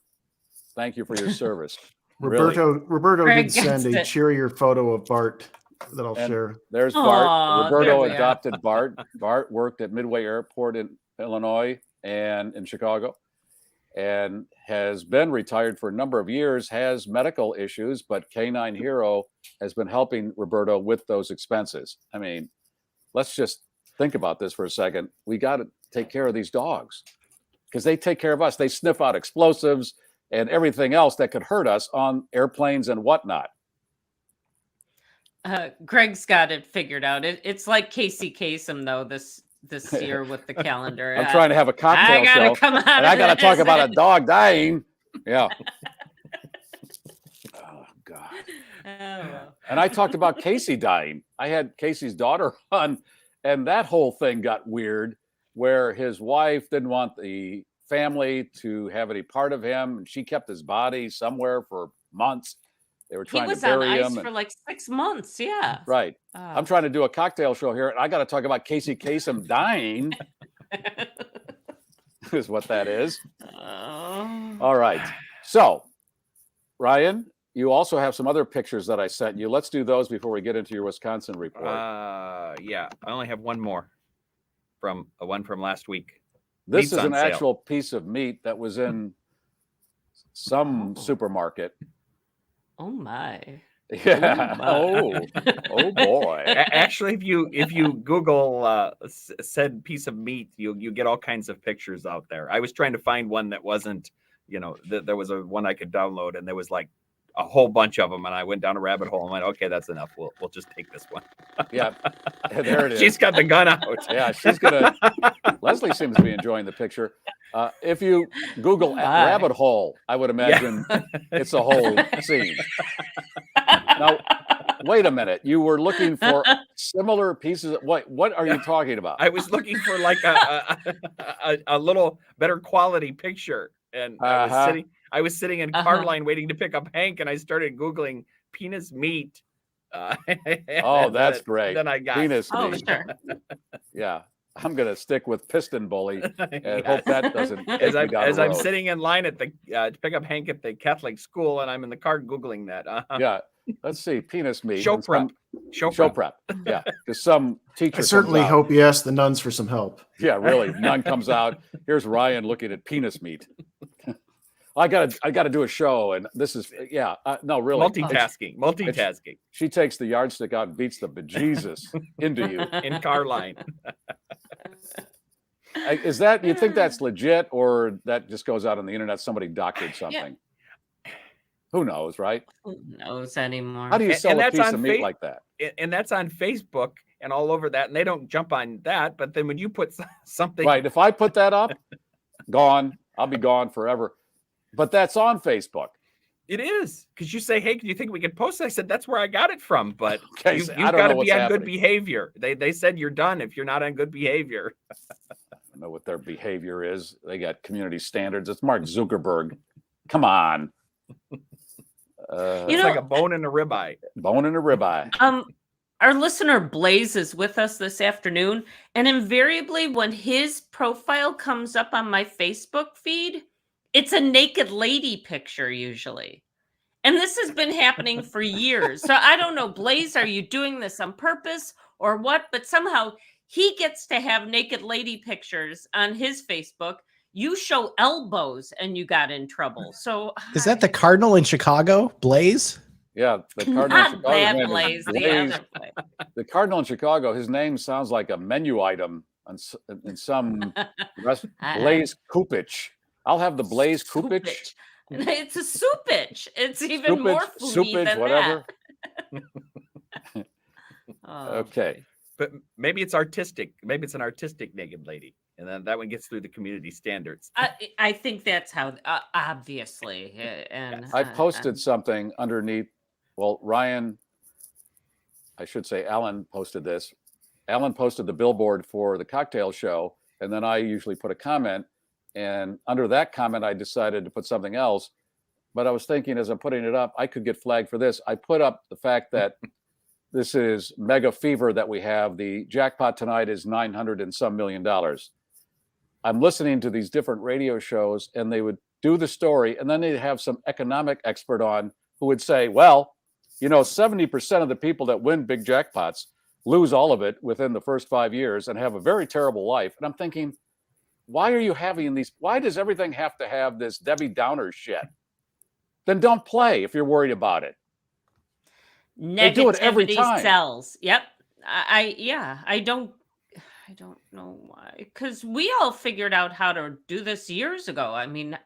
thank you for your service. Roberto Greg did send gets a it. cheerier photo of Bart that I'll And share. There's Bart. Aw, Roberto there we are. adopted Bart. Bart worked at Midway Airport in Illinois and in Chicago, and has been retired for a number of years, has medical issues, but Canine Hero has been helping Roberto with those expenses. I mean, let's just think about this for a second. We got to take care of these dogs because they take care of us. They sniff out explosives and everything else that could hurt us on airplanes and whatnot. Greg's got it figured out. It's like Casey Kasem though this year with the calendar. I'm trying to have a cocktail I gotta show, come out and of I got to talk this. about a dog dying. Yeah. Oh God. Oh, well. And I talked about Casey dying. I had Casey's daughter on, and that whole thing got weird, where his wife didn't want the family to have any part of him, and she kept his body somewhere for months. They were He trying was to bury on ice him. for like 6 months. Yeah. Right. Oh. I'm trying to do a cocktail show here, and I got to talk about Casey Kasem dying. Is what that is. Oh. All right. So, Ryan, you also have some other pictures that I sent you. Let's do those before we get into your Wisconsin report. Yeah, I only have one more from one from last week. This Meat's is on an sale. actual piece of meat that was in some supermarket. Oh my. Yeah. Oh, Oh boy. Actually, if you Google said piece of meat, you get all kinds of pictures out there. I was trying to find one that wasn't, there was one I could download, and there was like a whole bunch of them, and I went down a rabbit hole and went, okay, that's enough. We'll just take this one. Yeah. There it is. She's got the gun out. Yeah, she's gonna. Leslie seems to be enjoying the picture. If you Google rabbit hole, I would imagine it's a whole scene. Now, wait a minute. You were looking for similar pieces of what are you talking about? I was looking for like a little better quality picture, and I was sitting in car line waiting to pick up Hank, and I started Googling penis meat. Oh, that's great. Then I got penis Oh, meat. sure. Yeah, I'm gonna stick with piston bully and hope that doesn't. As take me down I'm the road. sitting in line at the to pick up Hank at the Catholic school, and I'm in the car Googling that. Yeah, let's see, penis meat. Show and prep. Show prep. Yeah, because some teacher. I certainly comes out. hope you ask the nuns for some help. Yeah, really. None comes out. Here's Ryan looking at penis meat. I gotta do a show, and this is no, really. Multitasking. She takes the yardstick out and beats the bejesus into you In car line. Is that, you think that's legit, or that just goes out on the internet? Somebody doctored something. Who knows, right? Who knows anymore? How do you sell a that's piece on of meat like that? And that's on Facebook and all over that, and they don't jump on that. But then when you put something Right. If I put that up, gone. I'll be gone forever. But that's on Facebook. It is, because you say, "Hey, do you think we could post it?" I said, "That's where I got it from." But Okay, you've so I don't got know to what's be on happening. good behavior. They said you're done if you're not on good behavior. I don't know what their behavior is. They got community standards. It's Mark Zuckerberg. Come on. It's like a bone in a ribeye. Bone in a ribeye. Our listener Blaze is with us this afternoon, and invariably when his profile comes up on my Facebook feed, it's a naked lady picture usually. And this has been happening for years. So I don't know, Blaze, are you doing this on purpose or what? But somehow he gets to have naked lady pictures on his Facebook. You show elbows and you got in trouble. So is that the Cardinal in Chicago, Blaze? Yeah, the Cardinal not in Chicago. that Blaze, the other Blaze. The Cardinal in Chicago, his name sounds like a menu item in some Blaze Kupich. I'll have the Blaze Kupich. It's a soupage. It's even more foodie than whatever. that. Okay. But maybe it's artistic. Maybe it's an artistic naked lady. And then that one gets through the community standards. I think that's how, obviously. And I posted something underneath. Well, Ryan, I should say Alan posted this. Alan posted the billboard for the cocktail show, and then I usually put a comment. And under that comment, I decided to put something else. But I was thinking as I'm putting it up, I could get flagged for this. I put up the fact that this is mega fever that we have. The jackpot tonight is $900 and some million. I'm listening to these different radio shows, and they would do the story, and then they'd have some economic expert on who would say, well, 70% of the people that win big jackpots lose all of it within the first 5 years and have a very terrible life. And I'm thinking, why are you having these? Why does everything have to have this Debbie Downer shit? Then don't play if you're worried about it. They do it every time. Sells. Yep. I don't know why. Because we all figured out how to do this years ago. I mean,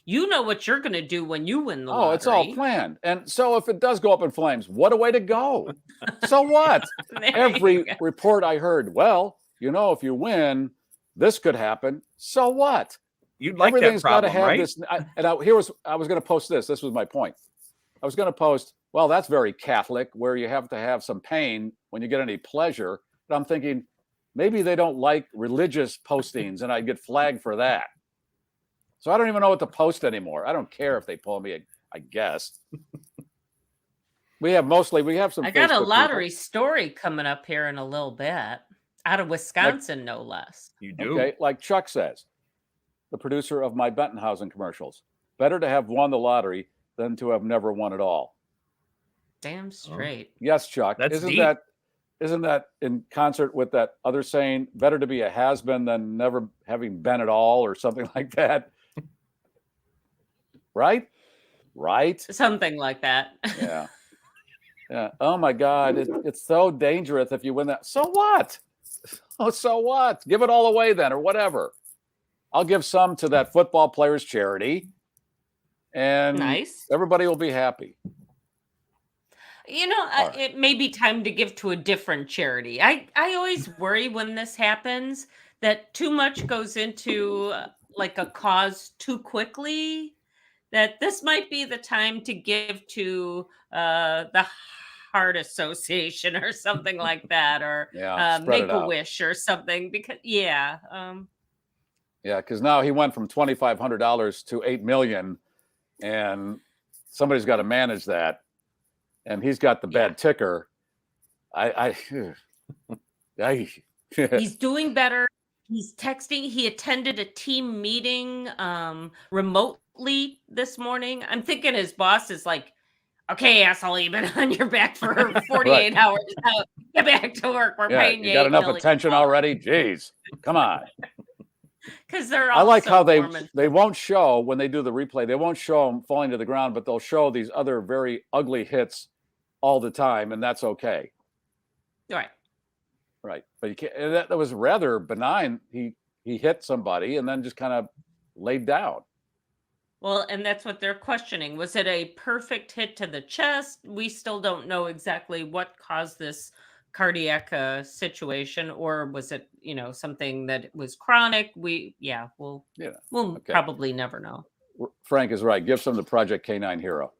you know what you're going to do when you win the lottery. It's all planned. And so if it does go up in flames, what a way to go. So what? Every report I heard, well, if you win, this could happen. So what? You'd like Everything's that problem, got to have right? this. I was going to post this. This was my point. I was going to post, well, that's very Catholic, where you have to have some pain when you get any pleasure. But I'm thinking, maybe they don't like religious postings, and I'd get flagged for that. So I don't even know what to post anymore. I don't care if they pull me, I guess. We have some. I got Facebook a lottery people. story coming up here in a little bit. Out of Wisconsin, no less. You do? Okay, like Chuck says, the producer of my Bentonhausen commercials. Better to have won the lottery than to have never won at all. Damn straight. Yes, Chuck. That's Isn't deep. that in concert with that other saying, better to be a has-been than never having been at all, or something like that? Right? Something like that. Yeah. Yeah. Oh my God. It's so dangerous if you win that. So what? Oh, so what? Give it all away then, or whatever. I'll give some to that football player's charity, and Nice. everybody will be happy. Right. It may be time to give to a different charity. I always worry when this happens that too much goes into like a cause too quickly, that this might be the time to give to the Heart Association or something like that, or Make a Wish or something, because because now he went from $2,500 to $8 million, and somebody's got to manage that, and he's got the bad ticker. He's doing better. He's texting. He attended a team meeting remotely this morning. I'm thinking his boss is like, okay, asshole, you've been on your back for 48 hours. Now get back to work. We're paying you. You got enough attention already? Jeez, come on. Because they're all I like how they warm won't show, when they do the replay, they won't show him falling to the ground, but they'll show these other very ugly hits all the time, and that's okay. Right. But you can't. That was rather benign. He hit somebody and then just kind of laid down. Well, and that's what they're questioning. Was it a perfect hit to the chest? We still don't know exactly what caused this cardiac situation, or was it, something that was chronic? We'll probably never know. Frank is right. Give some to Project K9 Hero.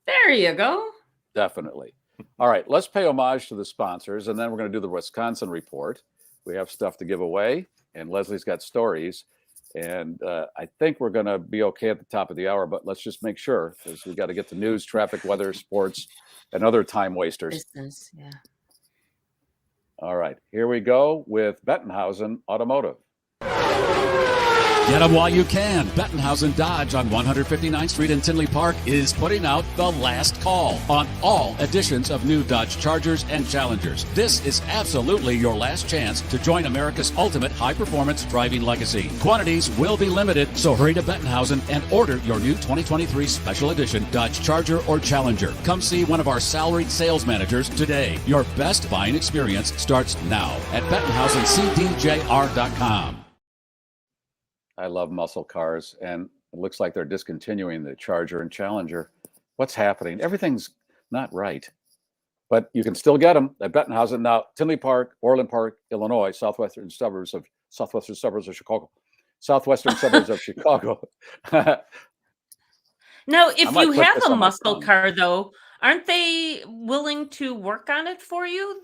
There you go. Definitely. All right, let's pay homage to the sponsors, and then we're going to do the Wisconsin report. We have stuff to give away, and Leslie's got stories. And I think we're going to be okay at the top of the hour, but let's just make sure, because we've got to get the news, traffic, weather, sports, and other time wasters. Business, yeah. All right, here we go with Bettenhausen Automotive. Get them while you can. Bettenhausen Dodge on 159th Street in Tinley Park is putting out the last call on all editions of new Dodge Chargers and Challengers. This is absolutely your last chance to join America's ultimate high-performance driving legacy. Quantities will be limited, so hurry to Bettenhausen and order your new 2023 Special Edition Dodge Charger or Challenger. Come see one of our salaried sales managers today. Your best buying experience starts now at BettenhausenCDJR.com. I love muscle cars, and it looks like they're discontinuing the Charger and Challenger. What's happening? Everything's not right, but you can still get them at Bettenhausen. Now, Tinley Park, Orland Park, Illinois, southwestern suburbs of Chicago. Now, if you have a muscle car, though, aren't they willing to work on it for you?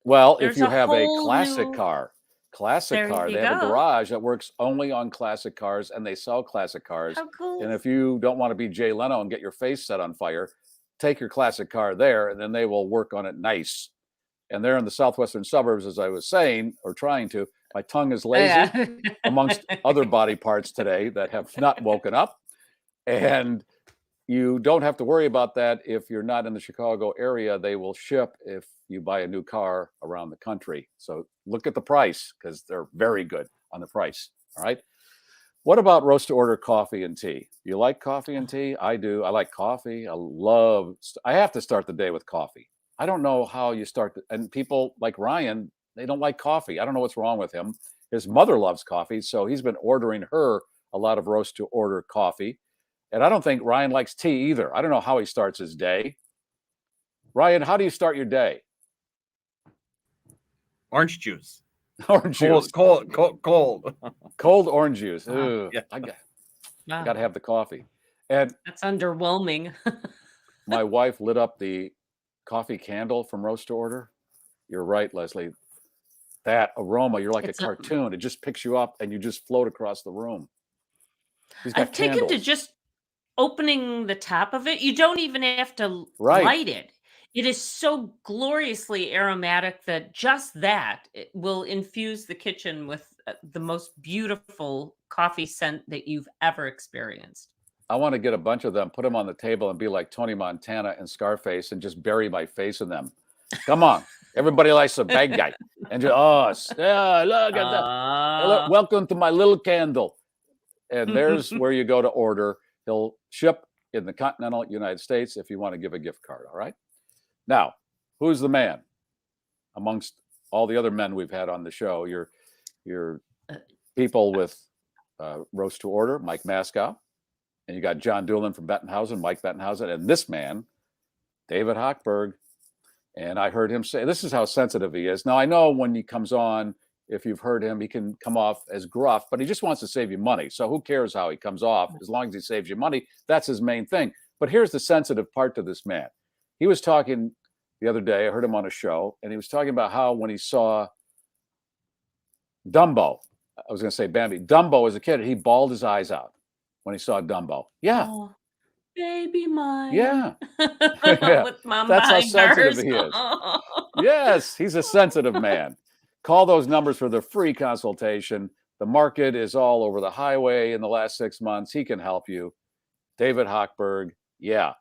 Well, if you have a classic car. classic There car. you They have a go. garage that works only on classic cars, and they sell classic cars. How cool. And if you don't want to be Jay Leno and get your face set on fire, take your classic car there, and then they will work on it nice. And they're in the southwestern suburbs, as I was saying, or trying to. My tongue is lazy, Yeah. amongst other body parts today that have not woken up. And you don't have to worry about that if you're not in the Chicago area. They will ship if you buy a new car around the country. So look at the price, because they're very good on the price. All right. What about roast to order coffee and tea? You like coffee and tea? I do. I like coffee. I have to start the day with coffee. I don't know how you start. And people like Ryan, they don't like coffee. I don't know what's wrong with him. His mother loves coffee, so he's been ordering her a lot of roast to order coffee. And I don't think Ryan likes tea either. I don't know how he starts his day. Ryan, how do you start your day? Orange juice. Orange juice. Cold. Cold orange juice. Ooh, Yeah. I got to have the coffee. And That's underwhelming. my wife lit up the coffee candle from roast to order. You're right, Leslie. That aroma, you're like It's a cartoon. It just picks you up and you just float across the room. He's got I've taken to candles. just opening the top of it. You don't even have to Right. light it. It is so gloriously aromatic that just that it will infuse the kitchen with the most beautiful coffee scent that you've ever experienced. I want to get a bunch of them, put them on the table, and be like Tony Montana and Scarface, and just bury my face in them. Come on, everybody likes a bad guy, and just look at that. Look, welcome to my little candle. And there's where you go to order. He'll ship in the continental United States if you want to give a gift card. All right. Now, who's the man amongst all the other men we've had on the show? Your people with roast to order, Mike Maskow. And you got John Doolin from Bettenhausen, Mike Bettenhausen, and this man, David Hochberg. And I heard him say, this is how sensitive he is. Now, I know when he comes on, if you've heard him, he can come off as gruff, but he just wants to save you money. So who cares how he comes off? As long as he saves you money, that's his main thing. But here's the sensitive part to this man. He was talking the other day, I heard him on a show, and he was talking about how when he saw Dumbo, I was going to say Bambi, Dumbo as a kid, he bawled his eyes out when he saw Dumbo. Yeah. Oh, baby mine. Yeah. With mom That's how behind sensitive hers. he is. Yes, he's a sensitive man. Call those numbers for the free consultation. The market is all over the highway in the last 6 months. He can help you. David Hochberg. Yeah.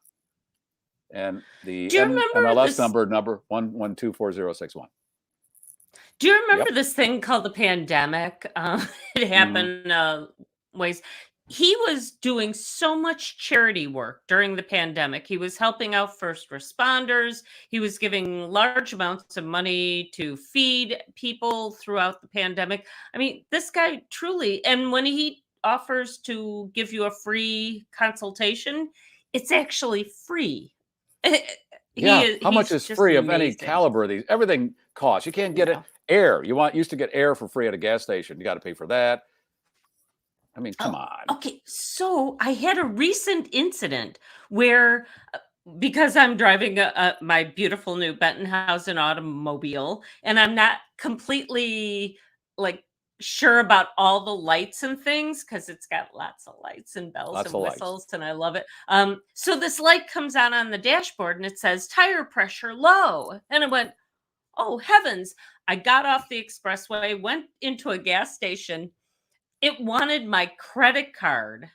And the MLS number 1124061. Do you remember this thing called the pandemic? It happened ways. He was doing so much charity work during the pandemic. He was helping out first responders. He was giving large amounts of money to feed people throughout the pandemic. I mean, this guy truly, and when he offers to give you a free consultation, it's actually free. How much is just free of any amazing. caliber of these? Everything costs. You can't get it. Air. Used to get air for free at a gas station. You got to pay for that. I mean, come on. Okay, so I had a recent incident where, because I'm driving my beautiful new Bettenhausen automobile, and I'm not completely sure about all the lights and things, because it's got lots of lights and bells and whistles, and I love it. So this light comes on the dashboard, and it says tire pressure low, and I went, oh heavens! I got off the expressway, went into a gas station. It wanted my credit card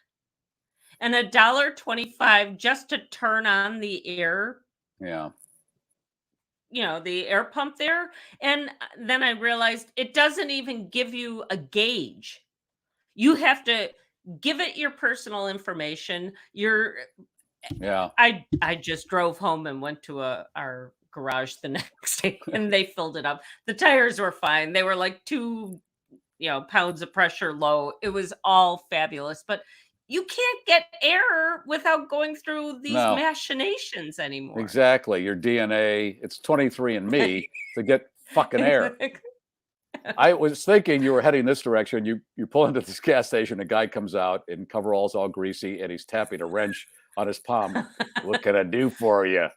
and $1.25 just to turn on the air. Yeah. The air pump there. And then I realized it doesn't even give you a gauge. You have to give it your personal information. I just drove home and went to our garage the next day, and they filled it up. The tires were fine. They were like 2 pounds of pressure low. It was all fabulous, but you can't get air without going through these machinations anymore. Exactly. Your DNA, it's 23andMe to get fucking air. I was thinking you were heading this direction. You pull into this gas station, a guy comes out in coveralls all greasy, and he's tapping a wrench on his palm. What can I do for you?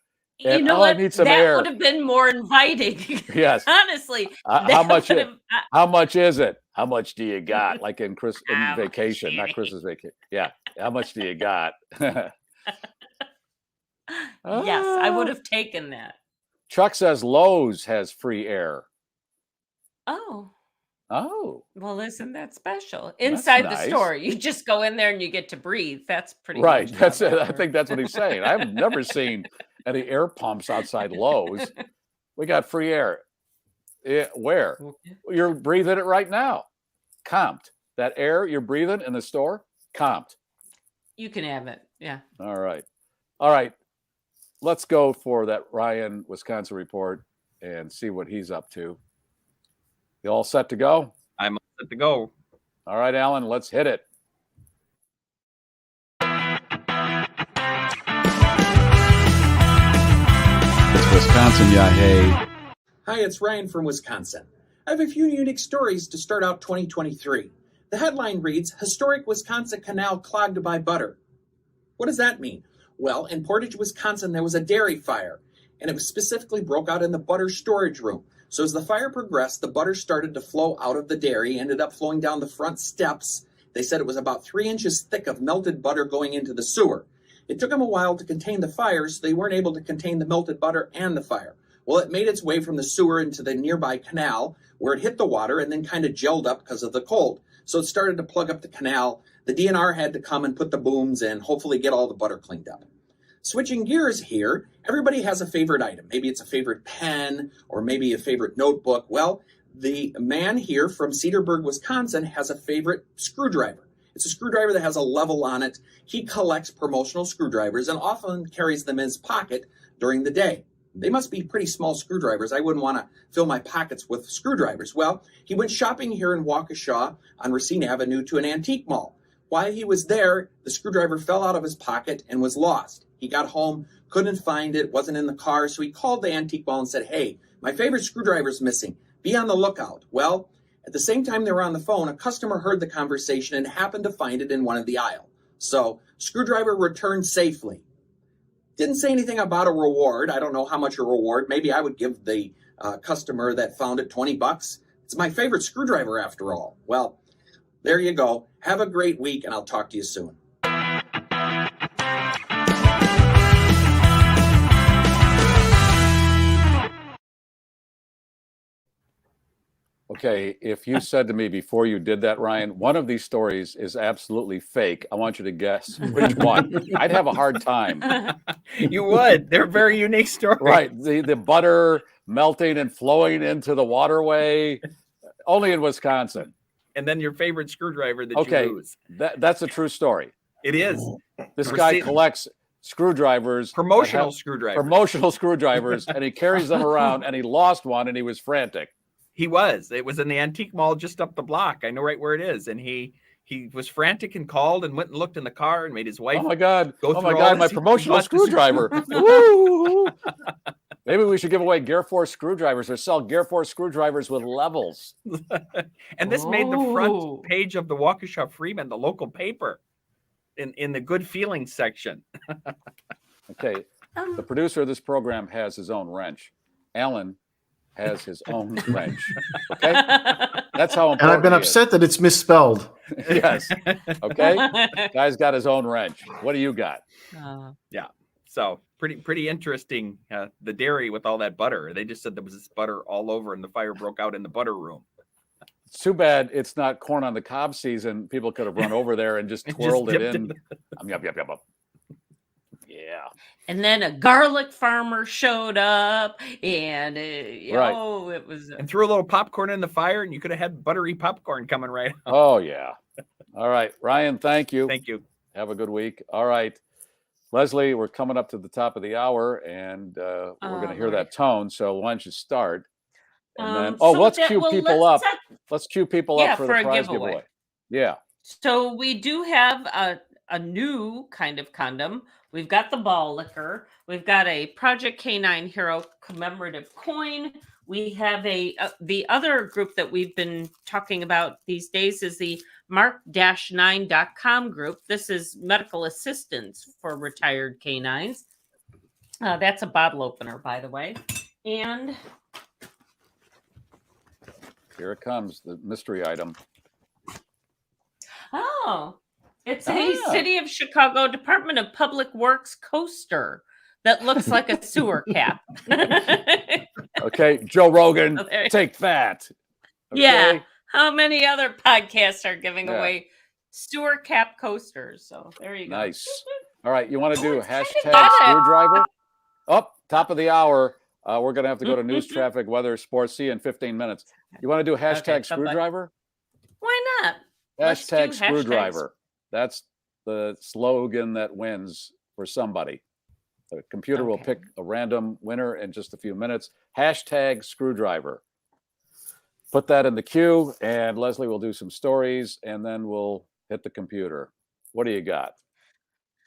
You And, know I what? need some That air. would have been more inviting. Yes. Honestly. How much? would have- How much is it? How much do you got? Like in How much vacation, do not you Christmas vacation. Yeah. How much do you got? Yes, I would have taken that. Chuck says Lowe's has free air. Oh. Oh. Well, isn't that special? Inside the nice. store, you just go in there and you get to breathe. That's pretty Right. much That's it. how I that think that's what he's saying. I've never seen any air pumps outside Lowe's. We got free air. Where? works. You're breathing it right now. Comped. That air you're breathing in the store, comped. You can have it. Yeah. All right. All right. Let's go for that Ryan, Wisconsin report and see what he's up to. You all set to go? I'm set to go. All right, Alan, let's hit it. It's Wisconsin, yeah, hey. Hi, it's Ryan from Wisconsin. I have a few unique stories to start out 2023. The headline reads, Historic Wisconsin Canal Clogged by Butter. What does that mean? Well, in Portage, Wisconsin, there was a dairy fire, and it specifically broke out in the butter storage room. So as the fire progressed, the butter started to flow out of the dairy, ended up flowing down the front steps. They said it was about 3 inches thick of melted butter going into the sewer. It took them a while to contain the fire, so they weren't able to contain the melted butter and the fire. Well, it made its way from the sewer into the nearby canal, where it hit the water and then kind of gelled up because of the cold. So it started to plug up the canal. The DNR had to come and put the booms and hopefully get all the butter cleaned up. Switching gears here, everybody has a favorite item. Maybe it's a favorite pen or maybe a favorite notebook. Well, the man here from Cedarburg, Wisconsin has a favorite screwdriver. It's a screwdriver that has a level on it. He collects promotional screwdrivers and often carries them in his pocket during the day. They must be pretty small screwdrivers. I wouldn't want to fill my pockets with screwdrivers. Well, he went shopping here in Waukesha on Racine Avenue to an antique mall. While he was there, the screwdriver fell out of his pocket and was lost. He got home, couldn't find it, wasn't in the car, so he called the antique mall and said, hey, my favorite screwdriver's missing. Be on the lookout. Well, at the same time they were on the phone, a customer heard the conversation and happened to find it in one of the aisle. So, screwdriver returned safely. Didn't say anything about a reward. I don't know how much a reward. Maybe I would give the customer that found it $20. It's my favorite screwdriver after all. Well, there you go. Have a great week, and I'll talk to you soon. Okay, if you said to me before you did that, Ryan, one of these stories is absolutely fake, I want you to guess which one. I'd have a hard time. You would. They're very unique stories. Right. The butter melting and flowing into the waterway, only in Wisconsin. And then your favorite screwdriver that you lose. That's a true story. It is. This guy collects screwdrivers. Promotional screwdrivers. Promotional screwdrivers, and he carries them around, and he lost one, and he was frantic. He was. It was in the antique mall just up the block. I know right where it is. And he was frantic and called and went and looked in the car and made his wife. Oh my God! Go oh my through God! all My this. promotional screwdriver. Woo! Maybe we should give away GarrForce screwdrivers or sell GarrForce screwdrivers with levels. And this made the front page of the Waukesha Freeman, the local paper, in the good feelings section. Okay, the producer of this program has his own wrench. Alan has his own wrench. Okay, that's how important. And I've been upset that it's misspelled. Yes. Okay, guy's got his own wrench. What do you got? Yeah. So pretty interesting. The dairy with all that butter. They just said there was this butter all over, and the fire broke out in the butter room. It's too bad it's not corn on the cob season. People could have run over there and just twirled it in. Yup. Yeah. And then a garlic farmer showed up, and it was. And threw a little popcorn in the fire, and you could have had buttery popcorn coming right out. Oh yeah. All right, Ryan. Thank you. Thank you. Have a good week. All right, Leslie. We're coming up to the top of the hour, and we're going to hear that tone. So why don't you start? And then, let's cue people up. Let's cue people up for the prize giveaway. Yeah. So we do have a new kind of condom. We've got the ball liquor. We've got a Project K9 Hero commemorative coin. We have the other group that we've been talking about these days is the mark-9.com group. This is medical assistance for retired canines. That's a bottle opener, by the way. And here it comes, the mystery item. oh, it's a City of Chicago Department of Public Works coaster that looks like a sewer cap. Okay, Joe Rogan, take that. Okay? Yeah. How many other podcasts are giving away sewer cap coasters? So there you go. Nice. All right, you want to do hashtag screwdriver? Up, top of the hour. We're going to have to go to news, traffic, weather, sports. See you in 15 minutes. You want to do hashtag screwdriver? Why not? Hashtag screwdriver. That's the slogan that wins for somebody. The computer will pick a random winner in just a few minutes. Hashtag screwdriver. Put that in the queue, and Leslie will do some stories, and then we'll hit the computer. What do you got?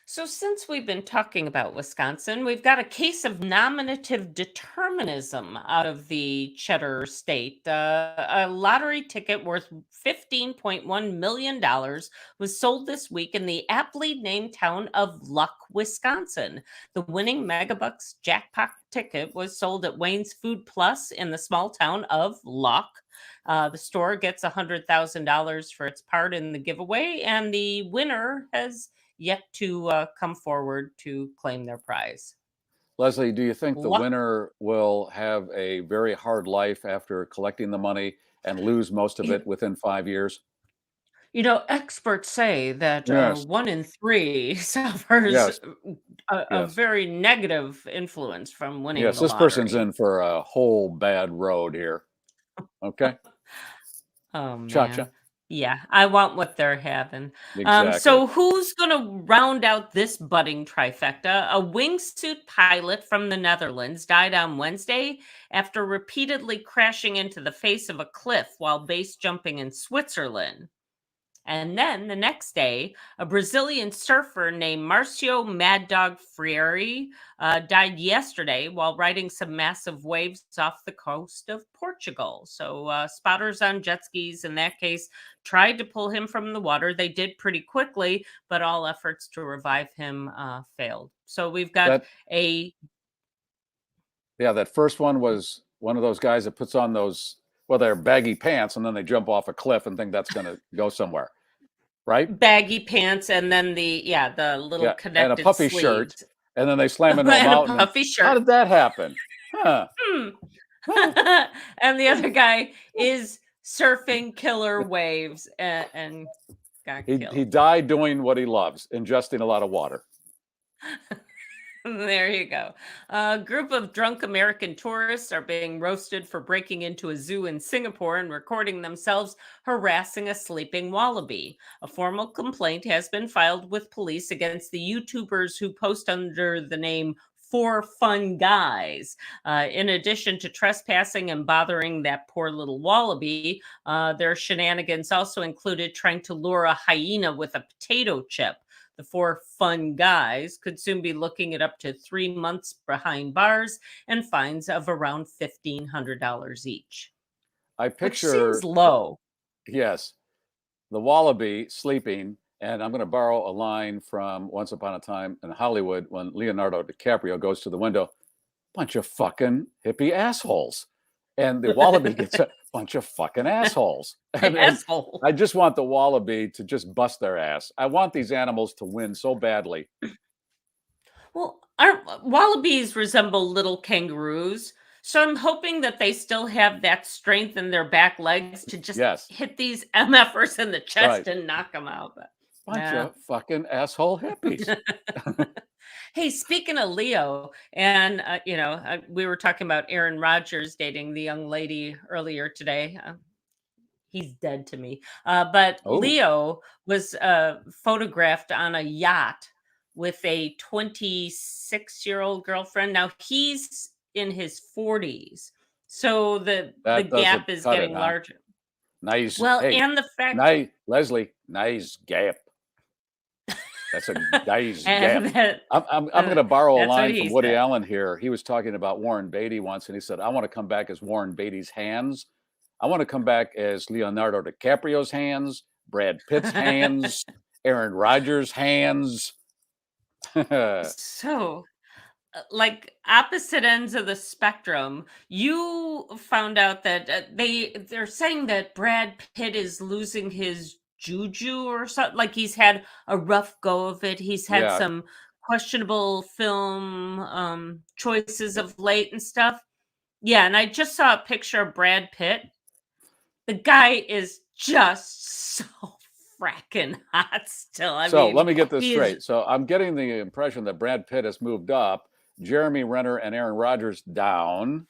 So since we've been talking about Wisconsin, we've got a case of nominative determinism out of the Cheddar State. A lottery ticket worth $15.1 million was sold this week in the aptly named town of Luck, Wisconsin. The winning Megabucks jackpot ticket was sold at Wayne's Food Plus in the small town of Luck. The store gets $100,000 for its part in the giveaway, and the winner has yet to come forward to claim their prize. Leslie, do you think the winner will have a very hard life after collecting the money and lose most of it within 5 years? You know, experts say that 1 in 3 suffers a very negative influence from winning. Yes, the this lottery. person's in for a whole bad road here. Okay. Oh man. Cha-cha. Yeah, I want what they're having. Exactly. So who's going to round out this budding trifecta? A wingsuit pilot from the Netherlands died on Wednesday after repeatedly crashing into the face of a cliff while base jumping in Switzerland. And then the next day, a Brazilian surfer named Marcio Mad Dog Freire died yesterday while riding some massive waves off the coast of Portugal. So spotters on jet skis in that case tried to pull him from the water. They did pretty quickly, but all efforts to revive him failed. So we've got that first one was one of those guys that puts on those, well, they're baggy pants, and then they jump off a cliff and think that's going to go somewhere, right? Baggy pants, and then the little connected and a puffy sleeves. shirt, and then they slam into a mountain. A puffy shirt. How did that happen? Huh. And the other guy is surfing killer waves and got killed. He died doing what he loves, ingesting a lot of water. There you go. A group of drunk American tourists are being roasted for breaking into a zoo in Singapore and recording themselves harassing a sleeping wallaby. A formal complaint has been filed with police against the YouTubers who post under the name For Fun Guys. In addition to trespassing and bothering that poor little wallaby, their shenanigans also included trying to lure a hyena with a potato chip. The 4 Fun Guys could soon be looking at up to 3 months behind bars and fines of around $1,500 each. I picture, which seems low. Yes, the wallaby sleeping, and I'm going to borrow a line from Once Upon a Time in Hollywood when Leonardo DiCaprio goes to the window, bunch of fucking hippie assholes. And the wallaby gets a bunch of fucking assholes. And I just want the wallaby to just bust their ass. I want these animals to win so badly. Well, our wallabies resemble little kangaroos. So I'm hoping that they still have that strength in their back legs to just hit these MFers in the chest and knock them out. But, bunch of fucking asshole hippies. Hey, speaking of Leo, and we were talking about Aaron Rodgers dating the young lady earlier today. He's dead to me. But Leo was photographed on a yacht with a 26-year-old girlfriend. Now he's in his 40s, so the gap is getting larger. Nice. Well, and the fact, Leslie, nice gap. That's a nice gap. I'm going to borrow a line from Woody Allen here. He was talking about Warren Beatty once, and he said, I want to come back as Warren Beatty's hands. I want to come back as Leonardo DiCaprio's hands, Brad Pitt's hands, Aaron Rodgers' hands. So like opposite ends of the spectrum. You found out that they're saying that Brad Pitt is losing his juju or something. Like he's had a rough go of it. He's had Yeah. some questionable film choices of late and stuff. Yeah, and I just saw a picture of Brad Pitt. The guy is just so fracking hot still. I So mean, let me get this he straight. is. So I'm getting the impression that Brad Pitt has moved up, Jeremy Renner and Aaron Rodgers down.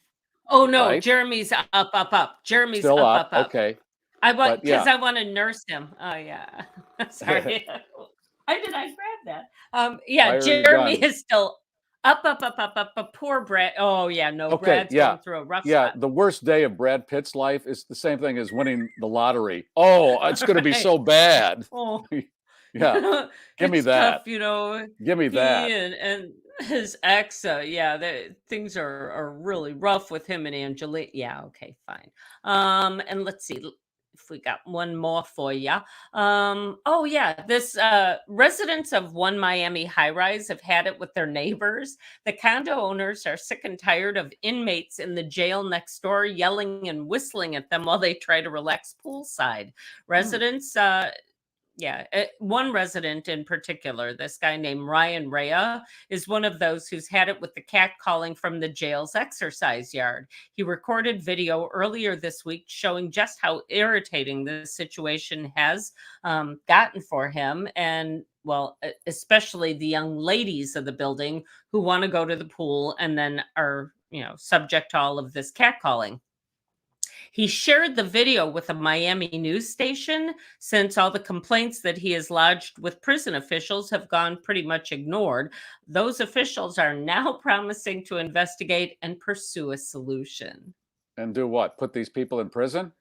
Oh no, right? Jeremy's up. Jeremy's Still up. Okay. I want But, yeah. because I want to nurse him. Oh yeah. Sorry. Why did I grab that? Yeah, Fire your Jeremy gun. is still up. Poor Brad. Oh yeah, no, Okay, Brad's yeah. going through a rough Yeah, spot. the worst day of Brad Pitt's life is the same thing as winning the lottery. Oh, it's going to be Right. so bad. Oh, Yeah, give me it's that. tough, you know. Give me He that. and his ex, things are really rough with him and Angelina. Yeah, okay, fine. And let's see if we got one more for you. Oh yeah, this residents of one Miami high-rise have had it with their neighbors. The condo owners are sick and tired of inmates in the jail next door yelling and whistling at them while they try to relax poolside. Residents one resident in particular, this guy named Ryan Rea, is one of those who's had it with the cat calling from the jail's exercise yard. He recorded video earlier this week showing just how irritating this situation has gotten for him. And well, especially the young ladies of the building who want to go to the pool and then are, subject to all of this catcalling. He shared the video with a Miami news station since all the complaints that he has lodged with prison officials have gone pretty much ignored. Those officials are now promising to investigate and pursue a solution. And do what? Put these people in prison?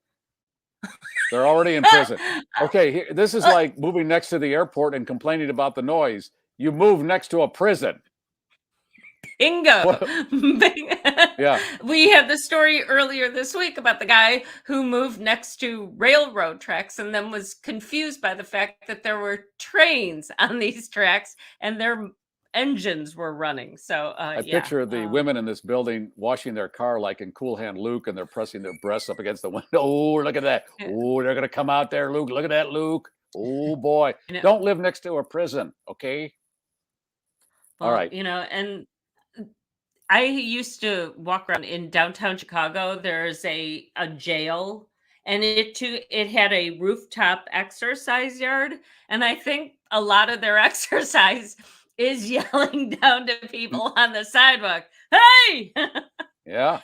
They're already in prison. Okay, this is like moving next to the airport and complaining about the noise. You move next to a prison. Bingo. Yeah. We had the story earlier this week about the guy who moved next to railroad tracks and then was confused by the fact that there were trains on these tracks and their engines were running. So I picture the women in this building washing their car like in Cool Hand Luke, and they're pressing their breasts up against the window. Oh, look at that. Oh, they're going to come out there, Luke. Look at that, Luke. Oh, boy. Don't live next to a prison, okay? Well, all right. And I used to walk around in downtown Chicago. There's a jail, and it had a rooftop exercise yard. And I think a lot of their exercise is yelling down to people on the sidewalk. Hey! Yeah.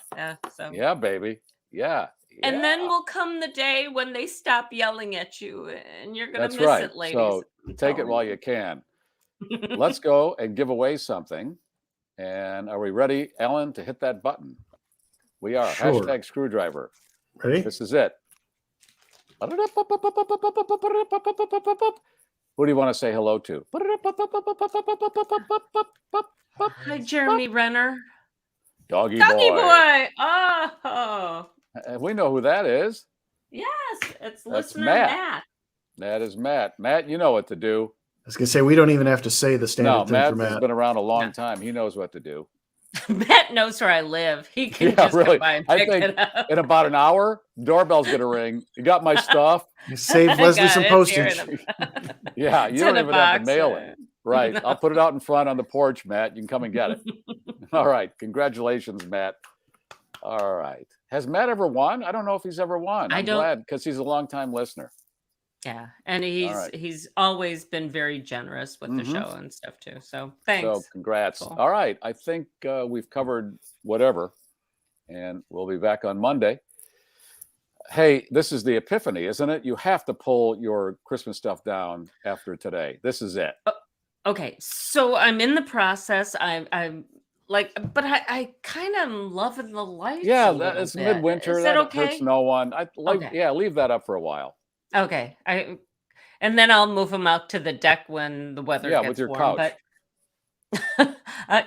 So. Yeah, baby. Yeah. And then will come the day when they stop yelling at you, and you're going to miss right. it, ladies. So take it while you can. Let's go and give away something. And are we ready, Ellen, to hit that button? We are. Sure. Hashtag screwdriver. Ready? This is it. Who do you want to say hello to? Hi, Jeremy Renner. Doggy boy. Oh. We know who that is. Yes, it's That's listener Matt. That is Matt. Matt, you know what to do. I was going to say, we don't even have to say the standard thing Matt for Matt. has been around a long time. He knows what to do. Matt knows where I live. He can just come by and pick it up. In about an hour, doorbell's going to ring. You got my stuff? You saved Leslie some postage. Yeah, you don't even have to mail it. Right. No. I'll put it out in front on the porch, Matt. You can come and get it. All right. Congratulations, Matt. All right. Has Matt ever won? I don't know if he's ever won. I'm glad because he's a longtime listener. Yeah, and he's always been very generous with the show and stuff too. So thanks. So congrats. Cool. All right, I think we've covered whatever, and we'll be back on Monday. Hey, this is the epiphany, isn't it? You have to pull your Christmas stuff down after today. This is it. Okay, so I'm in the process. I'm like, but I kind of am loving the lights. Yeah, it's midwinter. Is that okay? Hurts no one. Yeah, leave that up for a while. Okay, and then I'll move them out to the deck when the weather gets with your warm. couch. But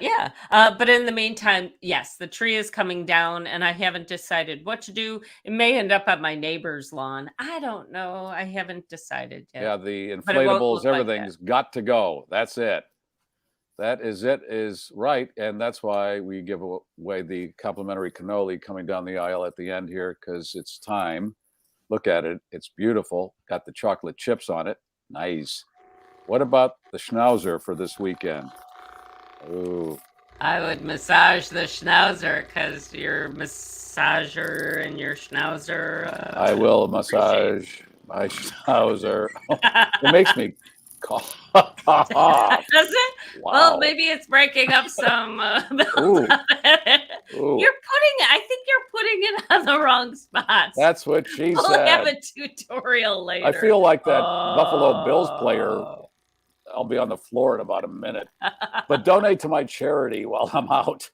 but in the meantime, yes, the tree is coming down, and I haven't decided what to do. It may end up on my neighbor's lawn. I don't know. I haven't decided yet. Yeah, the inflatables, everything's got to go. That's it. That is right. And that's why we give away the complimentary cannoli coming down the aisle at the end here, because it's time. Look at it. It's beautiful. Got the chocolate chips on it. Nice. What about the schnauzer for this weekend? Ooh. I would massage the schnauzer because you're massager and your schnauzer. I will massage my schnauzer. It makes me cough. Does it? Wow. Well, maybe it's breaking up some. Ooh. I think you're putting it on the wrong spots. That's what she we'll said. have a tutorial later. I feel like that Buffalo Bills player. I'll be on the floor in about a minute. But donate to my charity while I'm out.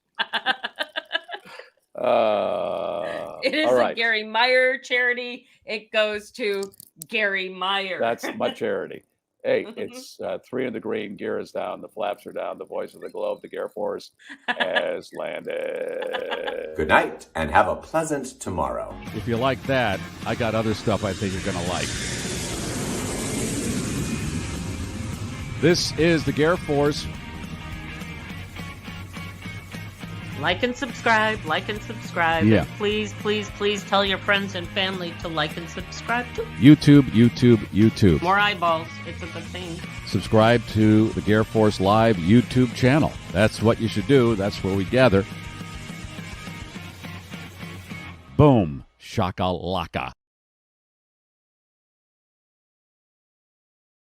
It is right. a Garry Meier charity. It goes to Garry Meier. That's my charity. Hey, it's 3 in the green. Gear is down. The flaps are down. The voice of the globe, the GarrForce, has landed. Good night, and have a pleasant tomorrow. If you like that, I got other stuff I think you're going to like. This is the GarrForce. Like and subscribe. Like and subscribe. Yeah. And please, please, please tell your friends and family to like and subscribe too. YouTube. More eyeballs. It's a good thing. Subscribe to the GarrForce Live YouTube channel. That's what you should do. That's where we gather. Boom. Shakalaka.